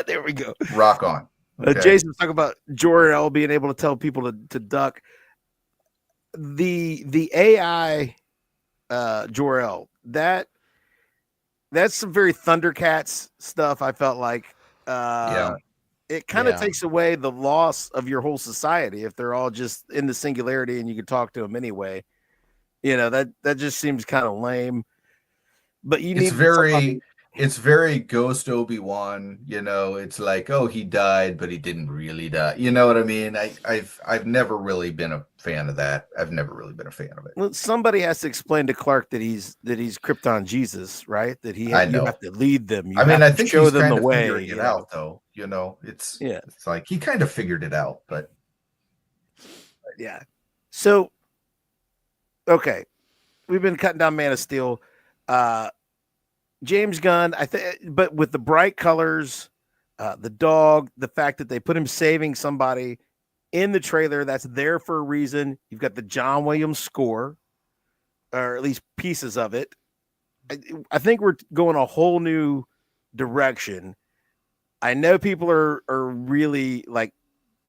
There we go. Rock on. Okay. Jason's talking about Jor-El being able to tell people to duck. The AI Jor-El, that's some very Thundercats stuff. I felt like it kind of takes away the loss of your whole society if they're all just in the singularity and you can talk to them anyway. That just seems kind of lame. But it's very Ghost Obi-Wan, it's like, oh, he died, but he didn't really die. You know what I mean? I've never really been a fan of that. I've never really been a fan of it. Well, somebody has to explain to Clark that he's Krypton Jesus, right? That you have to lead them. I think show them the way. Figuring it out, though. It's like he kind of figured it out, but yeah. So, okay, we've been cutting down Man of Steel. James Gunn, but with the bright colors, the dog, the fact that they put him saving somebody in the trailer, that's there for a reason. You've got the John Williams score. or at least pieces of it. I think we're going a whole new direction. I know people are really like.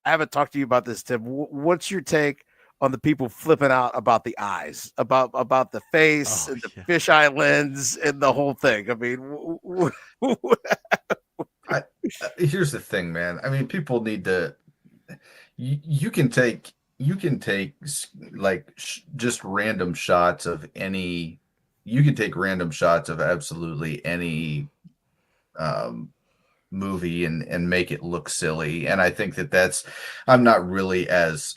I haven't talked to you about this, Tim. What's your take on the people flipping out about the eyes, about the face and the fisheye lens and the whole thing? I mean, here's the thing, man. I mean, people need to. You can take like just random shots of any. You can take random shots of absolutely any movie and make it look silly. And I think that's I'm not really as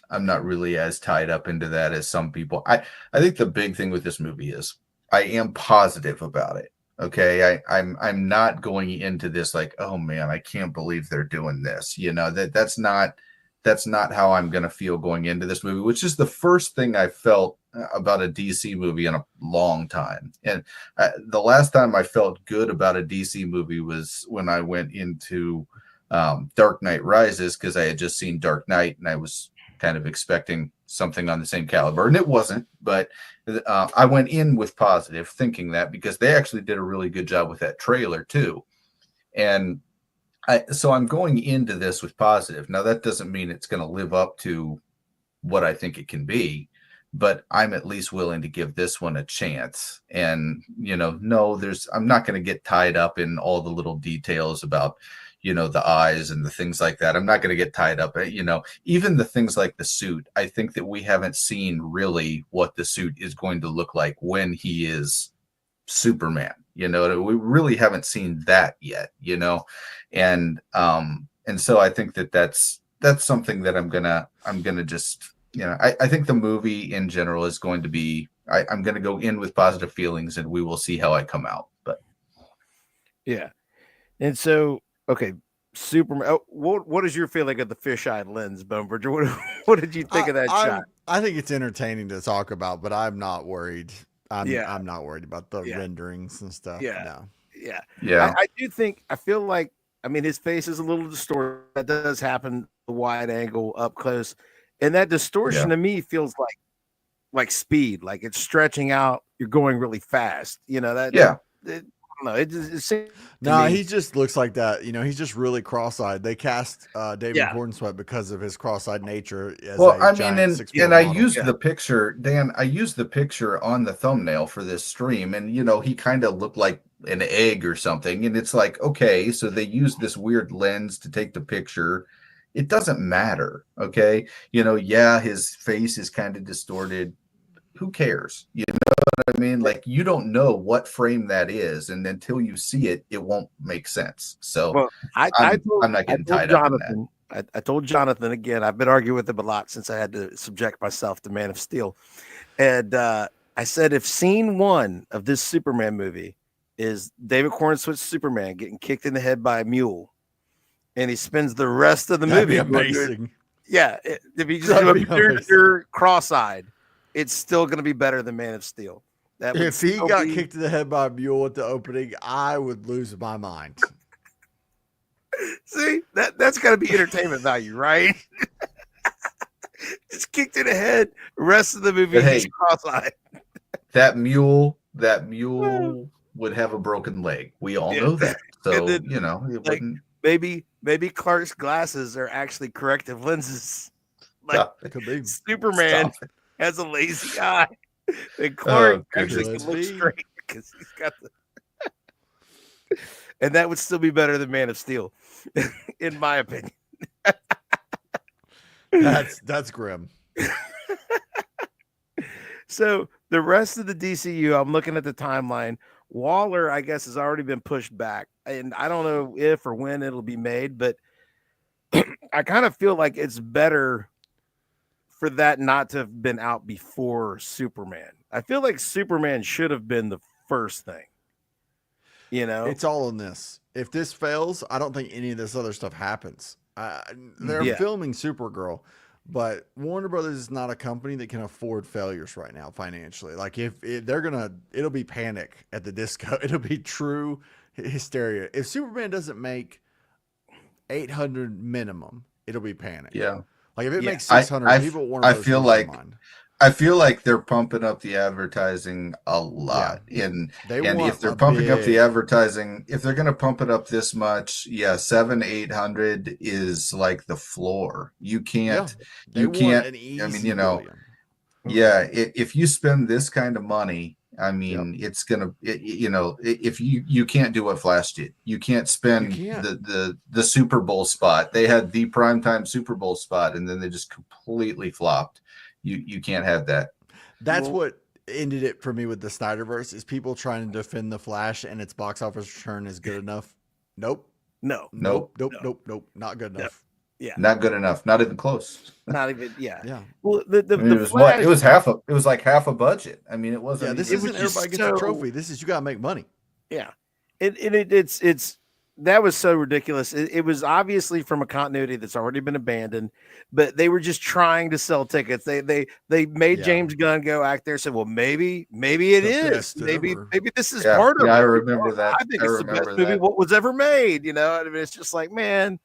tied up into that as some people. I think the big thing with this movie is I am positive about it. Okay. I'm not going into this like, oh man, I can't believe they're doing this. You know, that's not how I'm going to feel going into this movie, which is the first thing I felt about a DC movie in a long time. And the last time I felt good about a DC movie was when I went into Dark Knight Rises, because I had just seen Dark Knight and I was kind of expecting something on the same caliber, and it wasn't. But I went in with positive thinking that, because they actually did a really good job with that trailer too. And so I'm going into this with positive. Now, that doesn't mean it's going to live up to what I think it can be, but I'm at least willing to give this one a chance. And, you know, I'm not going to get tied up in all the little details about, you know, the eyes and the things like that. I'm not going to get tied up at, you know, even the things like the suit. I think that we haven't seen really what the suit is going to look like when he is Superman. You know, we really haven't seen that yet, you know. And so I think that's something that I'm gonna just, you know, I think the movie in general is going to be, I'm gonna go in with positive feelings and we will see how I come out. But yeah. And so, okay, Superman. Oh, what is your feeling of the fisheye lens, Bonebridger? What did you think of that shot? I think it's entertaining to talk about, but I'm not worried. I'm not worried about the renderings and stuff. Yeah. No. Yeah. I do think, I feel like, I mean, his face is a little distorted. That does happen, the wide angle up close. And that distortion to me feels like speed, like it's stretching out. You're going really fast. You know, that, I don't know. It seems he just looks like that. You know, he's just really cross-eyed. They cast David Cornsweet because of his cross-eyed nature. I used the picture, Dan. I used the picture on the thumbnail for this stream, and you know, he kind of looked like an egg or something. And it's like, okay, so they used this weird lens to take the picture. It doesn't matter, okay? You know, his face is kind of distorted. Who cares? You know what I mean? Like, you don't know what frame that is, and until you see it, it won't make sense. So I'm not getting tied up in that. I told Jonathan, again, I've been arguing with him a lot since I had to subject myself to Man of Steel. And I said, if scene 1 of this Superman movie is David Cornsweet's Superman getting kicked in the head by a mule, and he spends the rest of the movie amazing. If he just you're cross-eyed, it's still going to be better than Man of Steel. If he got kicked in the head by a mule at the opening, I would lose my mind. See, that's got to be entertainment value, right? Just kicked in the head. The rest of the movie, he's cross-eyed. That mule would have a broken leg. We all know that. So, then, you know, it like, wouldn't. Maybe Clark's glasses are actually corrective lenses. Like, could be. Superman has a lazy eye, and Clark actually can look straight because he's got the. And that would still be better than Man of Steel, in my opinion. That's grim. So the rest of the DCU, I'm looking at the timeline. Waller, I guess, has already been pushed back, and I don't know if or when it'll be made, but I kind of feel like it's better for that not to have been out before Superman. I feel like Superman should have been the first thing. You know, it's all in this. If this fails, I don't think any of this other stuff happens. They're filming Supergirl, but Warner Brothers is not a company that can afford failures right now financially. Like it'll be panic at the disco. It'll be true hysteria. If Superman doesn't make 800 minimum, it'll be panic. Yeah. Like if it makes 600, people at Warner Brothers I feel like they're pumping up the advertising a lot. And They and want if they're a pumping up the big. advertising, if they're going to pump it up this much, yeah, 700-800 is like the floor. You Yeah, can't, they you want can't. an I mean, easy billion. yeah, if you spend this kind of money, I Yep. mean, it's gonna, if you can't do what Flash did, you can't You spend can't. the Super Bowl spot. They had the primetime Super Bowl spot, and then they just completely flopped. You can't have that. That's Well, what ended it for me with the Snyderverse is people trying to defend the Flash and its box office return is good enough. Nope. no, Nope, Nope. Not good no, enough. yeah, not good enough. Not even close. not even, yeah. Yeah. Well, the I mean, the it was what? Flash, It was like half a budget. I mean, it Yeah, wasn't this it even. was isn't just everybody gets a trophy. This is you gotta make money. yeah, it's that was so ridiculous. It was obviously from a continuity that's already been abandoned, but they were just trying to sell tickets. They made Yeah. James Gunn go act there. Said, well, maybe it The is. best Maybe ever. this is Yeah, part of yeah, I it. remember that. I think I it's the best remember movie that. what was ever made. I mean, it's just like, man,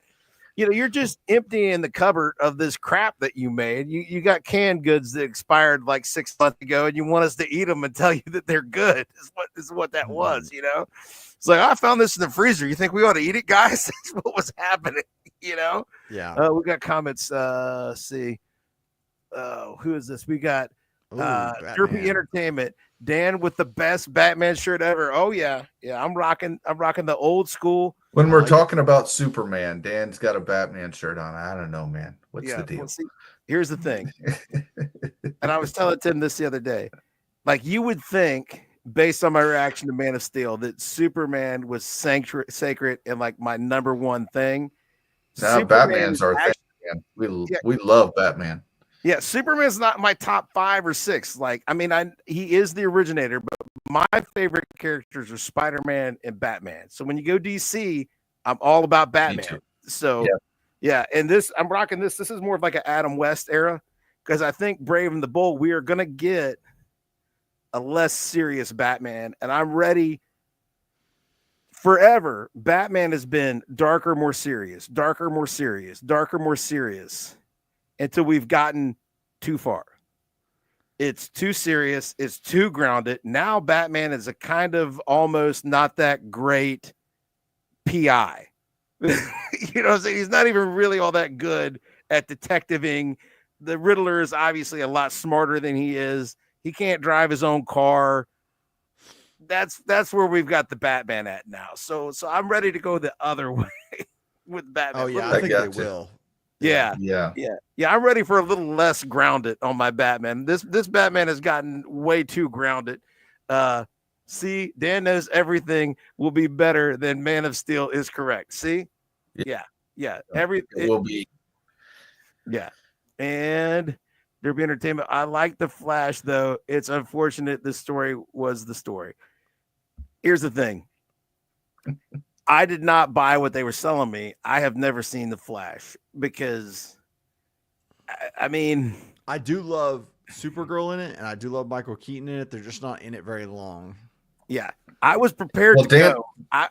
you're just emptying the cupboard of this crap that you made. You got canned goods that expired like 6 months ago, and you want us to eat them and tell you that they're good. Is what that was. It's like, I found this in the freezer. You think we ought to eat it, guys? That's what was happening. Yeah. We got comments. See, who is this? We got Ooh, Derpy Batman. Entertainment. Dan with the best Batman shirt ever. Oh yeah. I'm rocking the old school. When I we're like it. talking about Superman, Dan's got a Batman shirt on. I don't know, man. What's the Well, deal? see, here's the thing. And I was telling Tim this the other day. Like, you would think, based on my reaction to Man of Steel, that Superman was sacred and like my number one thing. Nah, Superman Batman's is our thing, actually, man. yeah, We love Batman. yeah, Superman's not my top 5 or 6. Like, I mean, he is the originator, but my favorite characters are Spider-Man and Batman. So when you go DC, I'm all about Me Batman. too. So yeah, and I'm rocking this. This is more of like an Adam West era, because I think Brave and the Bold, we are gonna get a less serious Batman, and I'm ready. Forever, Batman has been darker, more serious, darker, more serious, darker, more serious, until we've gotten too far. It's too serious. It's too grounded. Now Batman is a kind of almost not that great PI. You know what I'm saying? He's not even really all that good at detectiving. The Riddler is obviously a lot smarter than he is. He can't drive his own car. That's where we've got the Batman at now. So I'm ready to go the other way with Batman. Oh yeah, I I think got they you. will. Yeah. Yeah. I'm ready for a little less grounded on my Batman. This Batman has gotten way too grounded. See, Dan knows everything will be better than Man of Steel is correct. See? Yeah. It will be. Yeah. And Derby Entertainment. I like the Flash, though. It's unfortunate the story was the story. Here's the thing. I did not buy what they were selling me. I have never seen the Flash because, I mean, I do love Supergirl in it, and I do love Michael Keaton in it. They're just not in it very long. yeah, I was prepared Well, to Dan, go.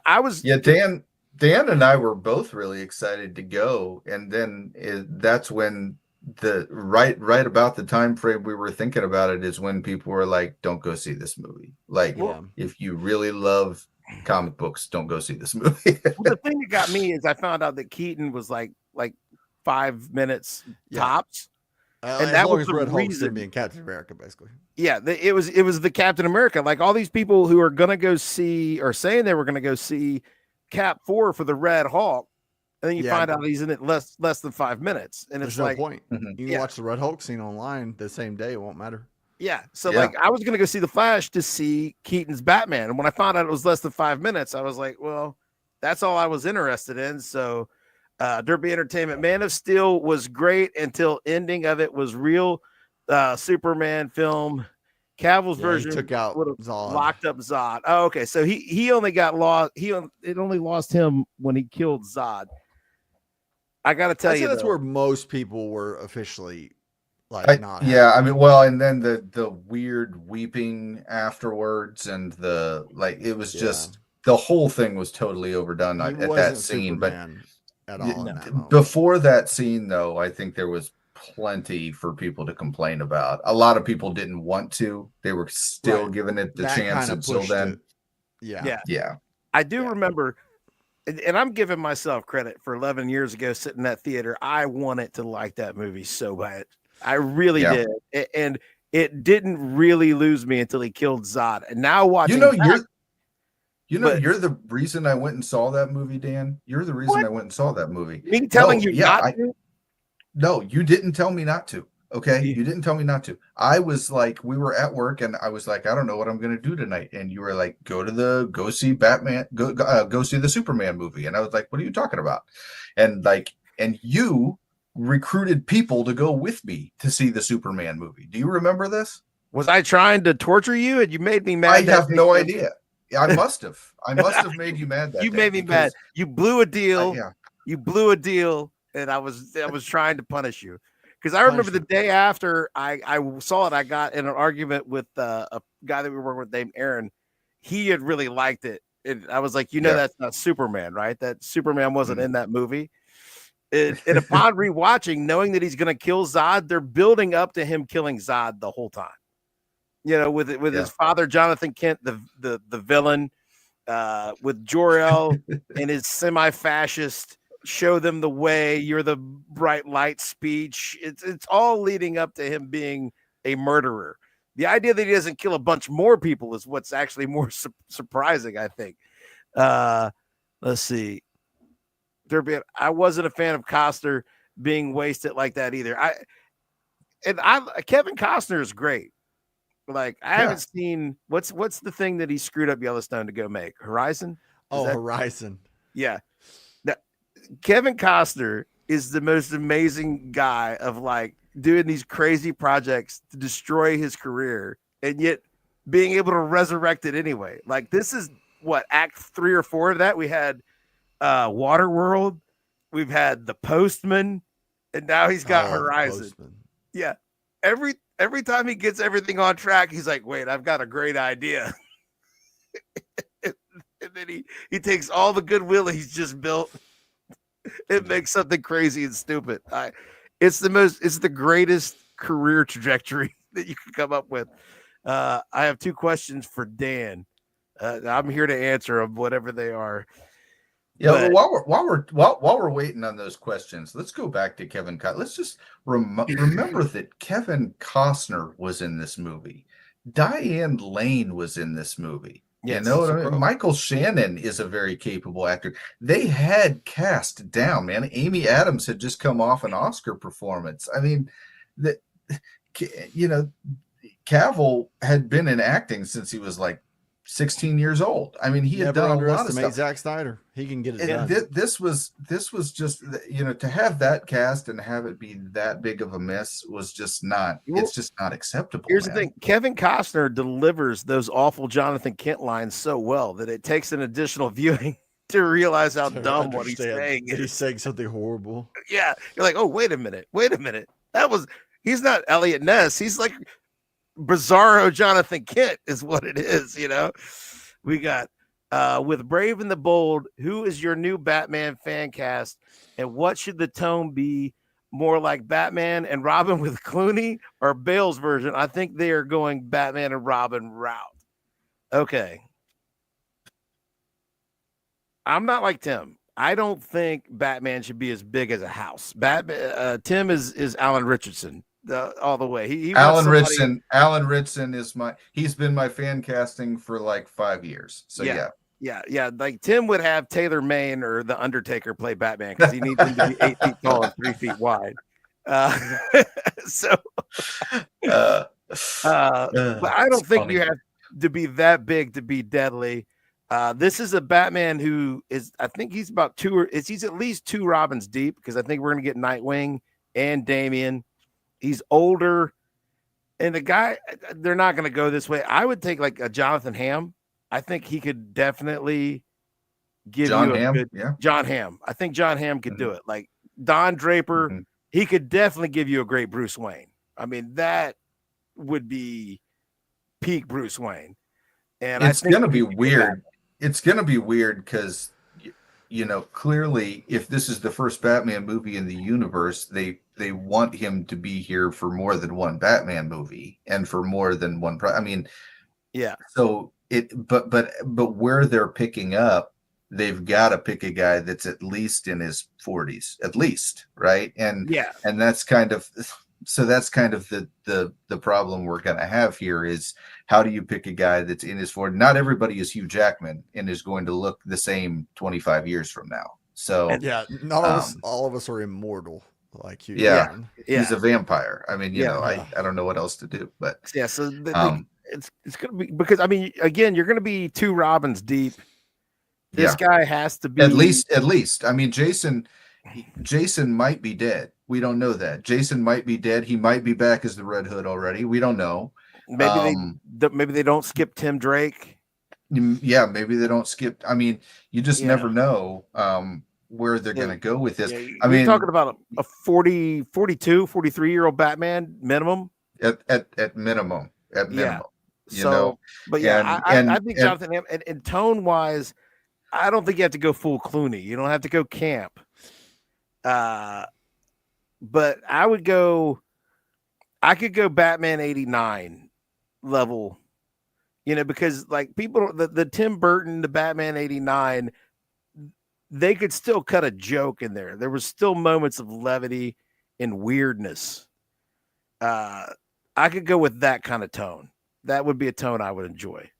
I was. yeah, Dan and I were both really excited to go, and then that's when the right about the time frame we were thinking about it is when people were like, "Don't go see this movie." Like, Yeah. if you really love comic books, don't go see this movie. Well, the thing that got me is I found out that Keaton was like 5 minutes tops. And that as long was as the Red Hulk's reason. gonna be in Captain America, basically. Yeah, it was the Captain America. Like, all these people who are gonna go see or saying they were gonna go see Cap 4 for the Red Hulk, and then you find out he's in it less than 5 minutes, and There's it's no like, point. You can watch the Red Hulk scene online the same day; it won't matter. yeah. So like, I was gonna go see the Flash to see Keaton's Batman, and when I found out it was less than 5 minutes, I was like, well, that's all I was interested in. So, Derby Entertainment, Man of Steel was great until ending of it was real. Superman film, Cavill's version took out would have Zod. locked up Zod. Oh, okay. So he only got lost. It only lost him when he killed Zod. I got to tell you, that's though, where most people were officially not. Yeah, I mean, well, and then the weird weeping afterwards, and it was just the whole thing was totally overdone He at that wasn't scene. Superman at all in that moment. Before that scene, though, I think there was plenty for people to complain about. A lot of people didn't want to. They were still giving it the chance until then. Yeah. I do remember, and I'm giving myself credit for 11 years ago sitting in that theater. I wanted to like that movie so bad. I really did. And it didn't really lose me until he killed Zod. And now watching you're the reason I went and saw that movie, Dan. You're the reason I went and saw that movie. Me telling you not to? No, you didn't tell me not to. Okay. You didn't tell me not to. I was like, we were at work and I was like, I don't know what I'm going to do tonight. And you were like, go see Batman, go see the Superman movie. And I was like, what are you talking about? And you recruited people to go with me to see the Superman movie. Do you remember this? Was I trying to torture you and you made me mad? I have no idea. I must have made you mad that you day. Made me mad. You blew a deal. You blew a deal. And I was trying to punish you. Because I remember the day after I saw it, I got in an argument with a guy that we were working with named Aaron. He had really liked it. And I was like, that's not Superman, right? That Superman wasn't in that movie. And upon rewatching, knowing that he's going to kill Zod, they're building up to him killing Zod the whole time. With his father, Jonathan Kent, the villain, with Jor-El and his semi-fascist show them the way, you're the bright light speech. It's all leading up to him being a murderer. The idea that he doesn't kill a bunch more people is what's actually more surprising, I think. Let's see. I wasn't a fan of Costner being wasted like that either. Kevin Costner is great. Like I haven't seen what's the thing that he screwed up Yellowstone to go make? Horizon? Horizon. Yeah. Kevin Costner is the most amazing guy of like doing these crazy projects to destroy his career and yet being able to resurrect it anyway. Like this is what act 3 or 4 of that. We had Waterworld, we've had The Postman, and now he's got Horizon. Yeah. Every time he gets everything on track, he's like, wait, I've got a great idea. And then he takes all the goodwill he's just built. It makes something crazy and stupid. It's the greatest career trajectory that you can come up with. I have 2 questions for Dan. I'm here to answer them, whatever they are. Yeah. But while we're waiting on those questions, let's go back to Kevin Costner. Let's just remember that Kevin Costner was in this movie. Diane Lane was in this movie. Yes, you know what I mean? Michael Shannon is a very capable actor. They had cast down, man. Amy Adams had just come off an Oscar performance. I mean, Cavill had been in acting since he was like 16 years old. I mean, he had done a lot of stuff. Zack Snyder. He can get it done. This was just, to have that cast and have it be that big of a miss was just not, it's just not acceptable. Here's the thing. Kevin Costner delivers those awful Jonathan Kent lines so well that it takes an additional viewing to realize how dumb what he's saying is. He's saying something horrible. Yeah. You're like, oh, wait a minute. He's not Elliot Ness. He's like bizarro Jonathan Kent is what it is. We got with Brave and the Bold, who is your new Batman fan cast, and what should the tone be? More like Batman and Robin with Clooney or Bale's version? I think they are going Batman and Robin route. Okay. I'm not like Tim. I don't think Batman should be as big as a house. Tim is Alan Richardson all the way. Alan Ritson he's been my fan casting for like 5 years. So yeah. Like Tim would have Taylor Mayne or the Undertaker play Batman because he needs him to be 8 feet tall and 3 feet wide. But I don't think you have to be that big to be deadly. This is a Batman who is, I think he's about he's at least 2 Robins deep, because I think we're going to get Nightwing and Damian. He's older, and the guy, they're not going to go this way. I would take like a Jonathan Hamm. I think he could definitely give John Hamm. I think John Hamm could do it. Like Don Draper, he could definitely give you a great Bruce Wayne. I mean, that would be peak Bruce Wayne. And it's going to be weird. It's going to be weird because clearly, if this is the first Batman movie in the universe, they want him to be here for more than one Batman movie and for more than one. I mean, yeah. So but where they're picking up, they've got to pick a guy that's at least in his 40s, at least, right? And Yeah. that's kind of the problem we're going to have here is how do you pick a guy that's in his 40s? Not everybody is Hugh Jackman and is going to look the same 25 years from now. So yeah, not all of us are immortal like Hugh yeah, Jackman. he's a vampire. I mean, Yeah. I don't know what else to do, but yeah. So it's gonna be, because I mean, again, you're gonna be 2 Robins deep. This guy has to be at least. I mean, Jason might be dead. We don't know that. Jason might be dead. He might be back as the Red Hood already. We don't know. Maybe they don't skip Tim Drake. Yeah, maybe they don't skip. I mean, you just never know where they're going to go with this. Yeah, I mean, talking about a 40, 42, 43-year-old Batman minimum. At minimum. But yeah, I think Jonathan, and tone wise, I don't think you have to go full Clooney. You don't have to go camp. But I could go Batman 89 level, because like people, the Tim Burton, the Batman 89, they could still cut a joke in there. There was still moments of levity and weirdness. I could go with that kind of tone. That would be a tone I would enjoy.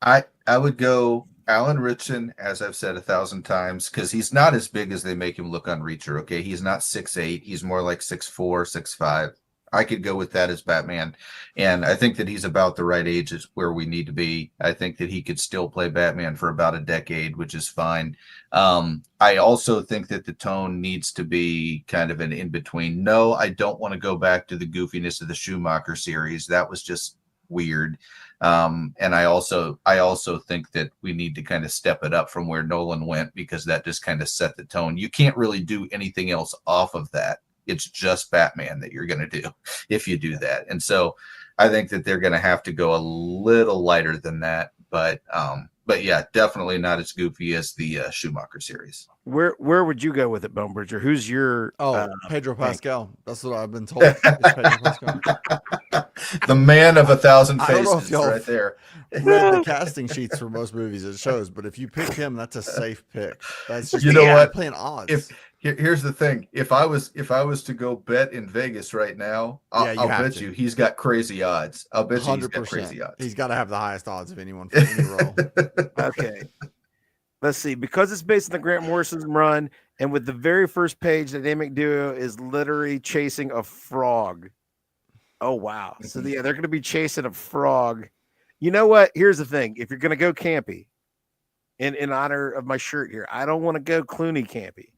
I would go Alan Ritchson, as I've said 1,000 times, because he's not as big as they make him look on Reacher. Okay, he's not 6'8". He's more like 6'4", 6'5". I could go with that as Batman, and I think that he's about the right age is where we need to be. I think that he could still play Batman for about a decade, which is fine. I also think that the tone needs to be kind of an in-between. No, I don't want to go back to the goofiness of the Schumacher series. That was just weird. And I also think that we need to kind of step it up from where Nolan went, because that just kind of set the tone. You can't really do anything else off of that. It's just Batman that you're going to do if you do that. And so I think that they're going to have to go a little lighter than that. But yeah, definitely not as goofy as the Schumacher series. Where would you go with it, Bone Bridger? Who's your Pedro Pascal? That's what I've been told. It's Pedro Pascal. The man of 1,000 faces, right there. Read the casting sheets for most movies it shows, but if you pick him, that's a safe pick. That's just what? Playing odds. Here's the thing: if I was to go bet in Vegas right now, I'll bet you he's got crazy odds. I'll bet you he's got crazy odds. He's got to have the highest odds of anyone for any role. Okay, let's see. Because it's based on the Grant Morrison run, and with the very first page, the dynamic duo is literally chasing a frog. Oh wow! So they're going to be chasing a frog. You know what? Here's the thing: if you're going to go campy, in honor of my shirt here, I don't want to go Clooney campy.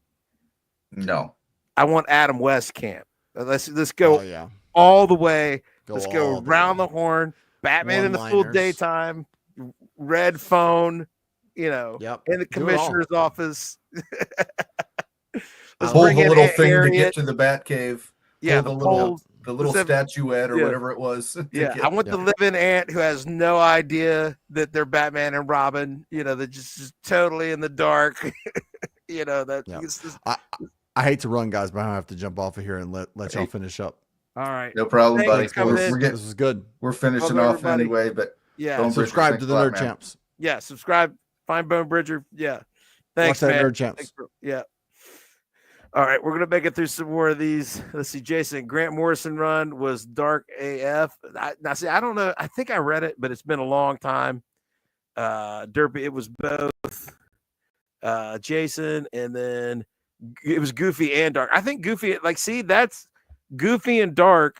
No, I want Adam West camp. Let's go all the way. Let's go round the horn. Batman in the full daytime. Red phone. In the commissioner's office. Let's pull the little thing to get to the Batcave. Yeah, the little statuette or whatever it was. Yeah, I want the live-in aunt who has no idea that they're Batman and Robin. They're just totally in the dark. I hate to run, guys, but I have to jump off of here and let y'all finish up. All right, no problem, buddy. This was good. We're finishing off anyway, but subscribe to the Nerd Champs. Yeah, subscribe. Find Bone Bridger. Yeah, thanks, watch that man. Nerd Champs. Yeah. All right, we're gonna make it through some more of these. Let's see, Jason. Grant Morrison run was dark AF. I don't know. I think I read it, but it's been a long time. Derpy, it was both. Jason, and then it was goofy and dark. I think goofy, that's goofy and dark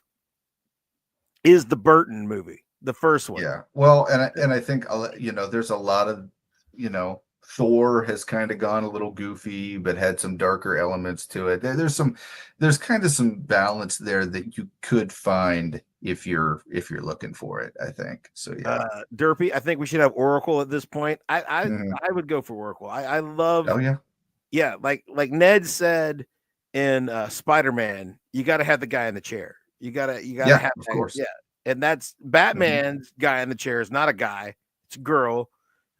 is the Burton movie, the first one. Yeah. Well, and I think there's a lot of Thor has kind of gone a little goofy, but had some darker elements to it. There's kind of some balance there that you could find if you're looking for it, I think. So yeah. Derpy, I think we should have Oracle at this point. I would go for Oracle. I love. Oh yeah. Yeah, like Ned said in Spider-Man, you got to have the guy in the chair. You gotta have, of course. Yeah, and that's Batman's guy in the chair is not a guy; it's a girl,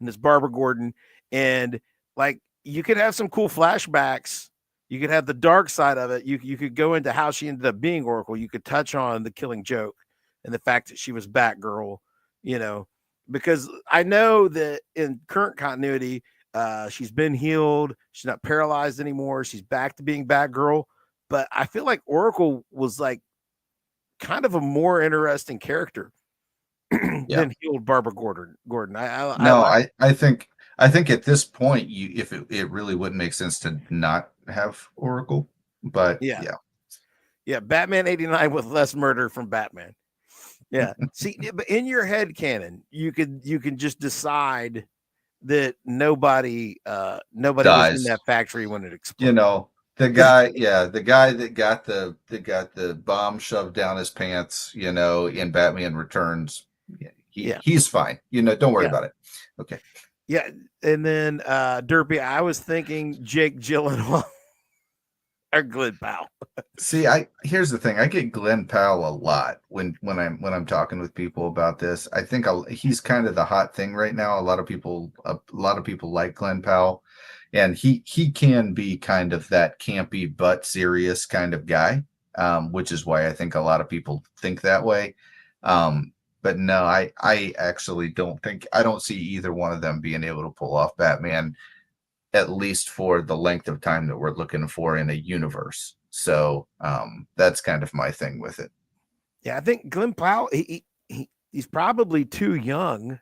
and it's Barbara Gordon. And like you could have some cool flashbacks. You could have the dark side of it. You could go into how she ended up being Oracle. You could touch on the Killing Joke and the fact that she was Batgirl, because I know that in current continuity, she's been healed. She's not paralyzed anymore. She's back to being Batgirl. But I feel like Oracle was like kind of a more interesting character than healed Barbara Gordon. I think at this point, if it really wouldn't make sense to not have Oracle, but yeah, Batman 89 with less murder from Batman. Yeah, see, but in your head canon, you can just decide that nobody was in that factory when it exploded. The guy that got the bomb shoved down his pants, in Batman Returns, he's fine. Don't worry about it. Okay. Yeah, and then Derpy, I was thinking Jake Gyllenhaal or Glenn Powell. See, here's the thing. I get Glenn Powell a lot when I'm talking with people about this. I think he's kind of the hot thing right now. A lot of people like Glenn Powell, and he can be kind of that campy but serious kind of guy, which is why I think a lot of people think that way. But no, I actually don't see either one of them being able to pull off Batman, at least for the length of time that we're looking for in a universe. So that's kind of my thing with it. Yeah, I think Glenn Powell, he's probably too young.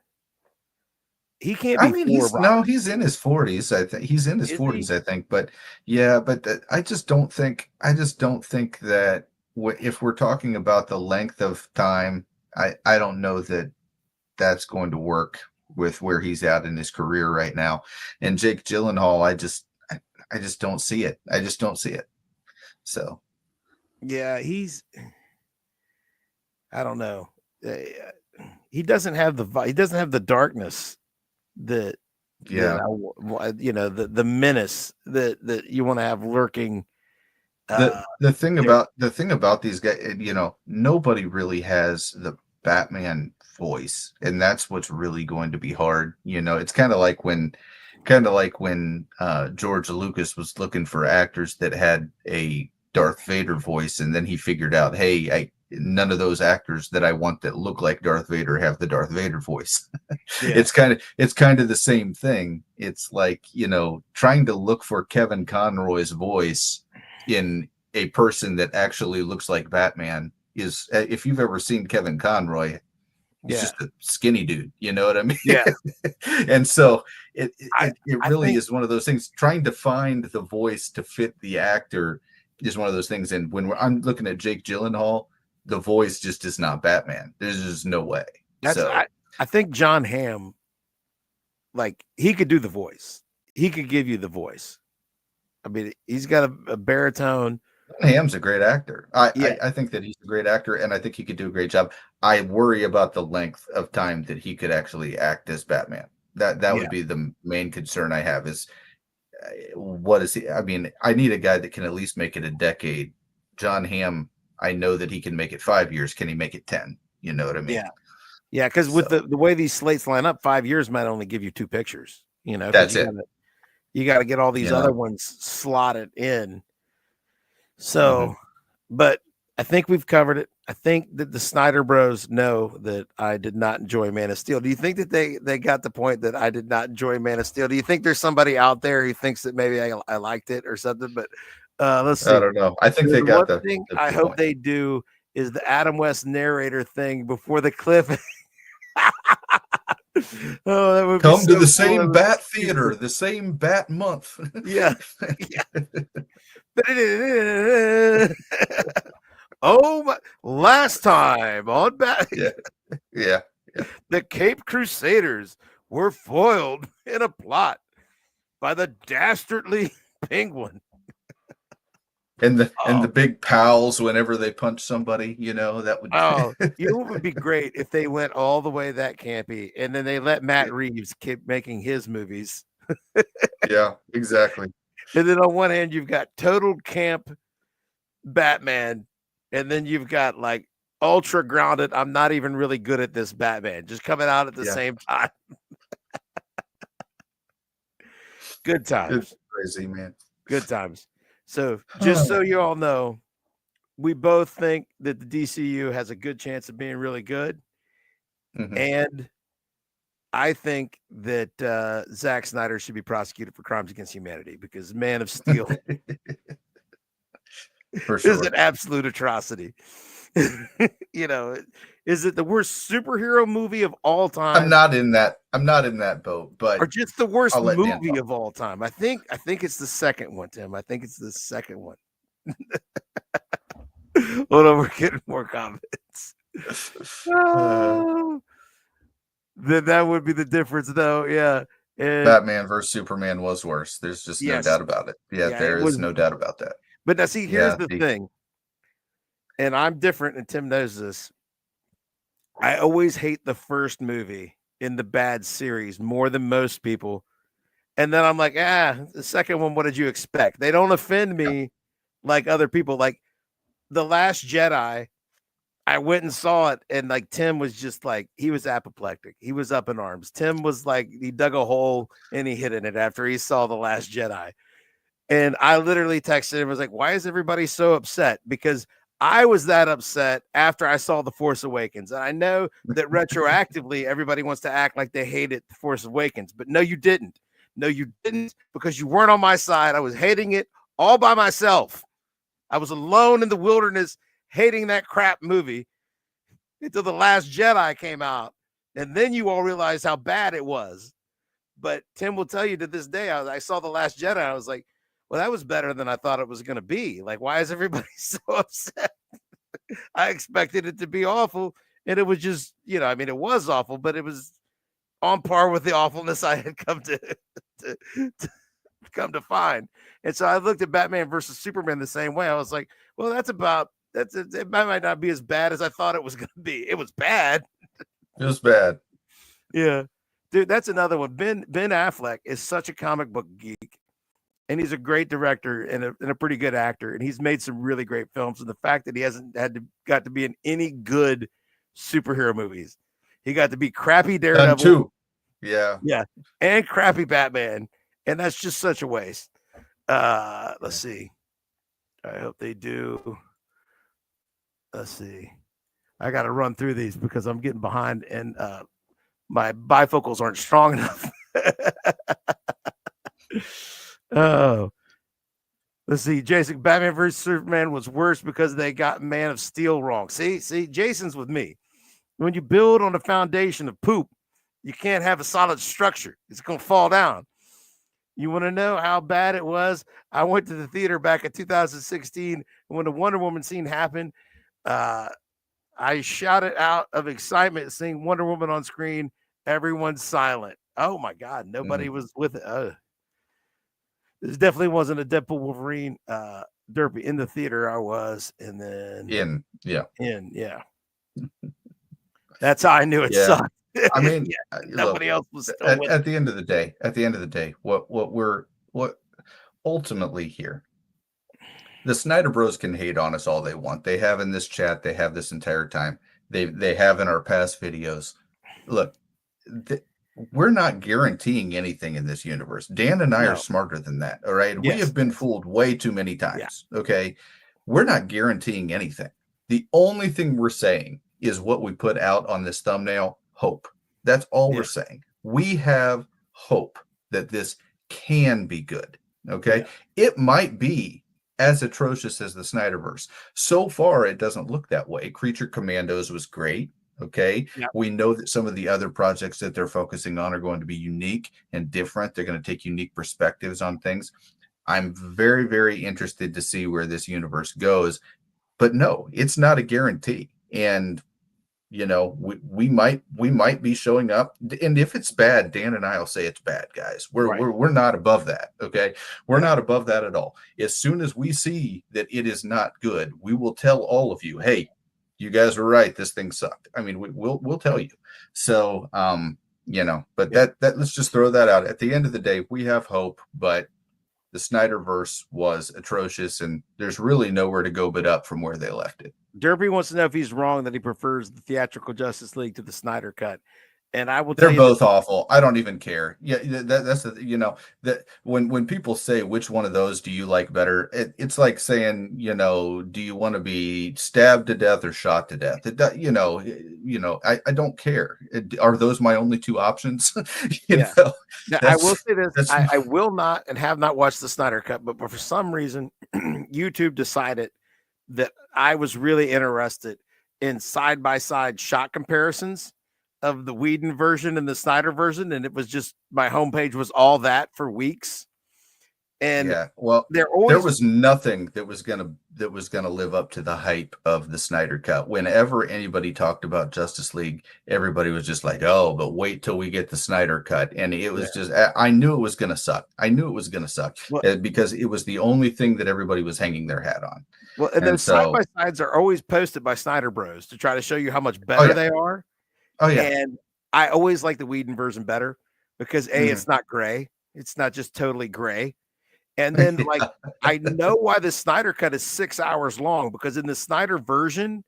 He can't be. He's in his 40s. I think he's in his 40s. I think, but I just don't think that if we're talking about the length of time, I don't know that that's going to work with where he's at in his career right now. And Jake Gyllenhaal, I just don't see it. I just don't see it. So, yeah, I don't know. He doesn't have the darkness that the menace that you want to have lurking. The thing about these guys, nobody really has the Batman voice, and that's what's really going to be hard. It's kind of like when George Lucas was looking for actors that had a Darth Vader voice, and then he figured out, hey, none of those actors that I want that look like Darth Vader have the Darth Vader voice. It's kind of the same thing. It's like, trying to look for Kevin Conroy's voice in a person that actually looks like Batman is, if you've ever seen Kevin Conroy, he's just a skinny dude, you know what I mean? Yeah. And so it really is one of those things. Trying to find the voice to fit the actor is one of those things. And when I'm looking at Jake Gyllenhaal, the voice just is not Batman. There's just no way. I think John Hamm, like, he could do the voice. He could give you the voice. I mean, he's got a baritone. Hamm's a great actor. I think that he's a great actor, and I think he could do a great job. I worry about the length of time that he could actually act as Batman. That would be the main concern I have is, what is he? I mean, I need a guy that can at least make it a decade. John Hamm, I know that he can make it 5 years. Can he make it 10? You know what I mean? Yeah. Because with the way these slates line up, 5 years might only give you 2 pictures. That's it. You got to get all these other ones slotted in. So, but I think we've covered it. I think that the Snyder Bros know that I did not enjoy Man of Steel. Do you think that they got the point that I did not enjoy Man of Steel? Do you think there's somebody out there who thinks that maybe I liked it or something? But let's see. I don't know. I think they got the thing I hope they do is the Adam West narrator thing before the cliff. Oh, that would come to the same Bat Theater, the same Bat month. Yeah. Oh my! Last time on Bat. Yeah. The Cape Crusaders were foiled in a plot by the dastardly Penguin. And the big pals whenever they punch somebody, that would. It would be great if they went all the way that campy, and then they let Matt Reeves keep making his movies. Yeah, exactly. And then on one hand, you've got total camp Batman, and then you've got like ultra grounded. I'm not even really good at this Batman, just coming out at the same time. Good times. It's crazy, man. Good times. So just so you all know, we both think that the DCU has a good chance of being really good. Mhm. And I think that Zack Snyder should be prosecuted for crimes against humanity because Man of Steel For is sure. an absolute atrocity. You know, is it the worst superhero movie of all time? I'm not in that boat, but or just the worst I'll let Dan movie talk. of all time. I think it's the second one, Tim. I think it's the second one. Hold on, we're getting more comments. Oh, then that would be the difference, though. Yeah. And Batman versus Superman was worse. There's just no yes, doubt about it. Yeah, yeah, there it is was. no doubt about that. But now, see, here's Yeah, the thing, and I'm different, and Tim knows this. I always hate the first movie in the bad series more than most people. And then I'm like, the second one, what did you expect? They don't offend me like other people. Like The Last Jedi, I went and saw it, and like Tim was just like, he was apoplectic. He was up in arms. Tim was like, he dug a hole and he hid in it after he saw The Last Jedi. And I literally texted him, was like, why is everybody so upset? Because I was that upset after I saw The Force Awakens. And I know that retroactively everybody wants to act like they hated The Force Awakens, but no, you didn't. No, you didn't, because you weren't on my side. I was hating it all by myself. I was alone in the wilderness hating that crap movie until The Last Jedi came out. And then you all realized how bad it was. But Tim will tell you to this day, I saw The Last Jedi. I was like, well, that was better than I thought it was going to be. Like, why is everybody so upset? I expected it to be awful. And it was just, I mean, it was awful, but it was on par with the awfulness I had come to find. And so I looked at Batman versus Superman the same way. I was like, well, it might not be as bad as I thought it was going to be. It was bad. it was bad. Yeah. Dude, that's another one. Ben Affleck is such a comic book geek, and he's a great director and a pretty good actor, and he's made some really great films. And the fact that he hasn't got to be in any good superhero movies, he got to be crappy Daredevil, too. Yeah, and crappy Batman, and that's just such a waste. Let's see. I hope they do. Let's see. I got to run through these because I'm getting behind, and my bifocals aren't strong enough. Oh, let's see. Jason, Batman vs Superman was worse because they got Man of Steel wrong. See, Jason's with me. When you build on a foundation of poop, you can't have a solid structure. It's going to fall down. You want to know how bad it was? I went to the theater back in 2016, and when the Wonder Woman scene happened, I shouted out of excitement seeing Wonder Woman on screen. Everyone's silent. Oh my God, nobody was with it. This definitely wasn't a Deadpool Wolverine derby in the theater. I was, and then in. That's how I knew it sucked. I mean, nobody else was still at the end of the day, what ultimately here, the Snyder Bros can hate on us all they want. They have in this chat, they have this entire time. They have in our past videos. Look, we're not guaranteeing anything in this universe. Dan and I are smarter than that. All right. Yes. We have been fooled way too many times. Yeah. Okay. We're not guaranteeing anything. The only thing we're saying is what we put out on this thumbnail, hope. That's all we're saying. We have hope that this can be good. Okay. Yeah. It might be as atrocious as the Snyderverse. So far, it doesn't look that way. Creature Commandos was great. Okay. Yep. We know that some of the other projects that they're focusing on are going to be unique and different. They're going to take unique perspectives on things. I'm very, very interested to see where this universe goes. But no, it's not a guarantee. And, we might be showing up. And if it's bad, Dan and I will say it's bad, guys. We're not above that. Okay. We're not above that at all. As soon as we see that it is not good, we will tell all of you, hey, you guys were right. This thing sucked. I mean, we'll tell you. So, but that let's just throw that out. At the end of the day, we have hope, but the Snyderverse was atrocious, and there's really nowhere to go but up from where they left it. Derby wants to know if he's wrong that he prefers the theatrical Justice League to the Snyder cut. And I will tell They're you both awful. I don't even care. Yeah, that's the that when people say which one of those do you like better, it's like saying, do you want to be stabbed to death or shot to death? I don't care. Are those my only two options? Yeah. Now, I will say this: that's I will not and have not watched the Snyder Cut, but for some reason, YouTube decided that I was really interested in side by side shot comparisons of the Whedon version and the Snyder version, and it was just my homepage was all that for weeks. And yeah. Well, there there always was nothing that was gonna live up to the hype of the Snyder Cut. Whenever anybody talked about Justice League, everybody was just like, "Oh, but wait till we get the Snyder Cut." And it was just, I knew it was gonna suck. I knew it was gonna suck because it was the only thing that everybody was hanging their hat on. Well, and those side by sides are always posted by Snyder Bros to try to show you how much better they are. Oh yeah. And I always like the Whedon version better because it's not gray. It's not just totally gray. And then like I know why the Snyder Cut is 6 hours long, because in the Snyder version,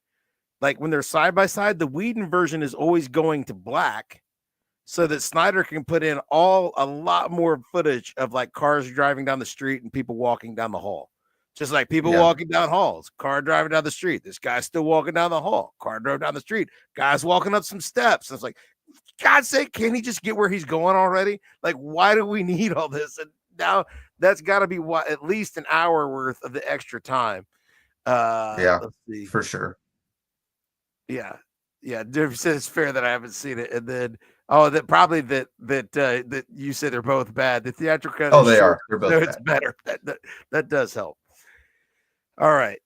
like when they're side by side, the Whedon version is always going to black so that Snyder can put in a lot more footage of like cars driving down the street and people walking down the hall. Just like people walking down halls, car driving down the street. This guy's still walking down the hall. Car drove down the street. Guy's walking up some steps. And it's like, God's sake, can't he just get where he's going already? Like, why do we need all this? And now that's got to be at least an hour worth of the extra time. Let's see. For sure. Yeah. Dave said it's fair that I haven't seen it. And then, that probably that you said they're both bad. The theatrical cut. Oh, they are. They're both bad. It's better. That does help. All right.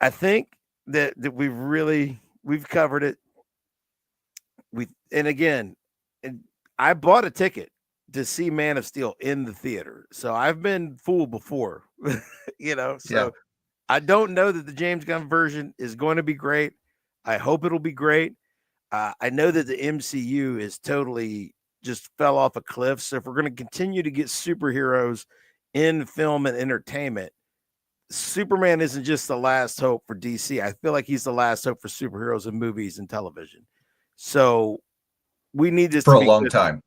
I think that we've covered it. I bought a ticket to see Man of Steel in the theater. So I've been fooled before, so I don't know that the James Gunn version is going to be great. I hope it'll be great. I know that the MCU is totally just fell off a cliff. So if we're going to continue to get superheroes in film and entertainment, Superman isn't just the last hope for DC. I feel like he's the last hope for superheroes in movies and television. So we need this for a long time.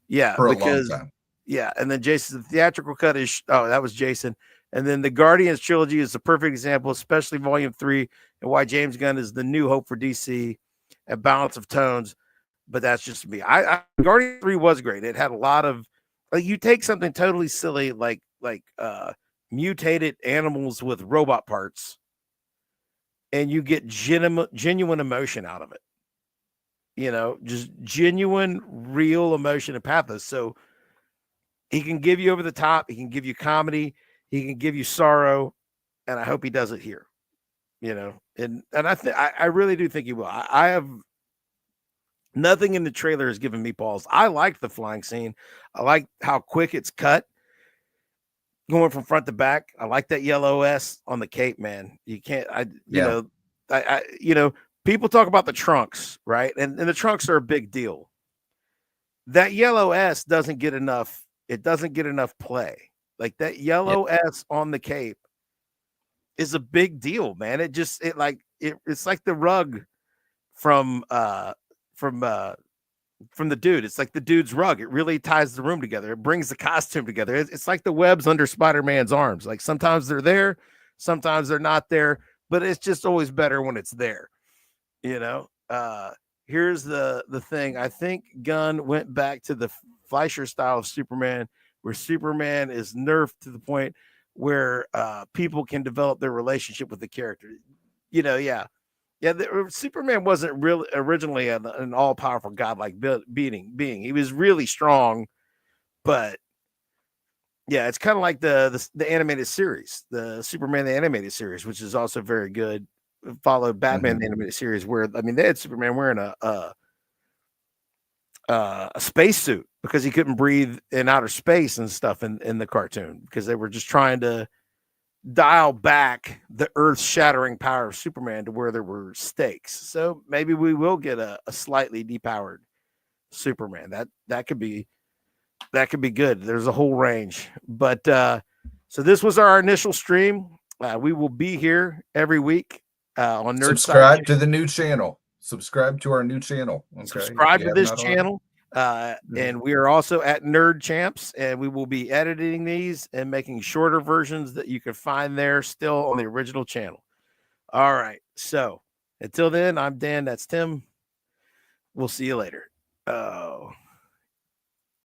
Yeah, for a long time. Yeah, and then Jason's theatrical cut is that was Jason. And then the Guardians trilogy is a perfect example, especially Volume 3, and why James Gunn is the new hope for DC and balance of tones. But that's just me. Guardians 3 was great. It had a lot of you take something totally silly like mutated animals with robot parts, and you get genuine emotion out of it. Just genuine, real emotion and pathos. So he can give you over the top. He can give you comedy. He can give you sorrow. And I hope he does it here, and I really do think he will. I have nothing in the trailer has given me pause. I like the flying scene. I like how quick it's cut going from front to back. I like that yellow S on the cape, man. You can't, people talk about the trunks, right? And the trunks are a big deal. That yellow S doesn't get enough. It doesn't get enough play. Like that yellow S on the cape is a big deal, man. It's like the rug from the dude. It's like the dude's rug. It really ties the room together. It brings the costume together. It's like the webs under Spider-Man's arms. Like sometimes they're there, sometimes they're not there, but it's just always better when it's there. Here's the thing. I think Gunn went back to the Fleischer style of Superman, where Superman is nerfed to the point where people can develop their relationship with the character. Superman wasn't really originally an all-powerful godlike being. He was really strong, but it's kind of like the animated series, the Superman the animated series, which is also very good. Followed Batman the animated series, where they had Superman wearing a spacesuit because he couldn't breathe in outer space and stuff in the cartoon, because they were just trying to dial back the earth-shattering power of Superman to where there were stakes. So maybe we will get a slightly depowered Superman. That could be good. There's a whole range. But so this was our initial stream. We will be here every week on Nerdside. Subscribe to the new channel. subscribe to our new channel. Okay, subscribe to this channel. And we are also at Nerd Champs, and we will be editing these and making shorter versions that you can find there still on the original channel. All right. So until then, I'm Dan. That's Tim. We'll see you later.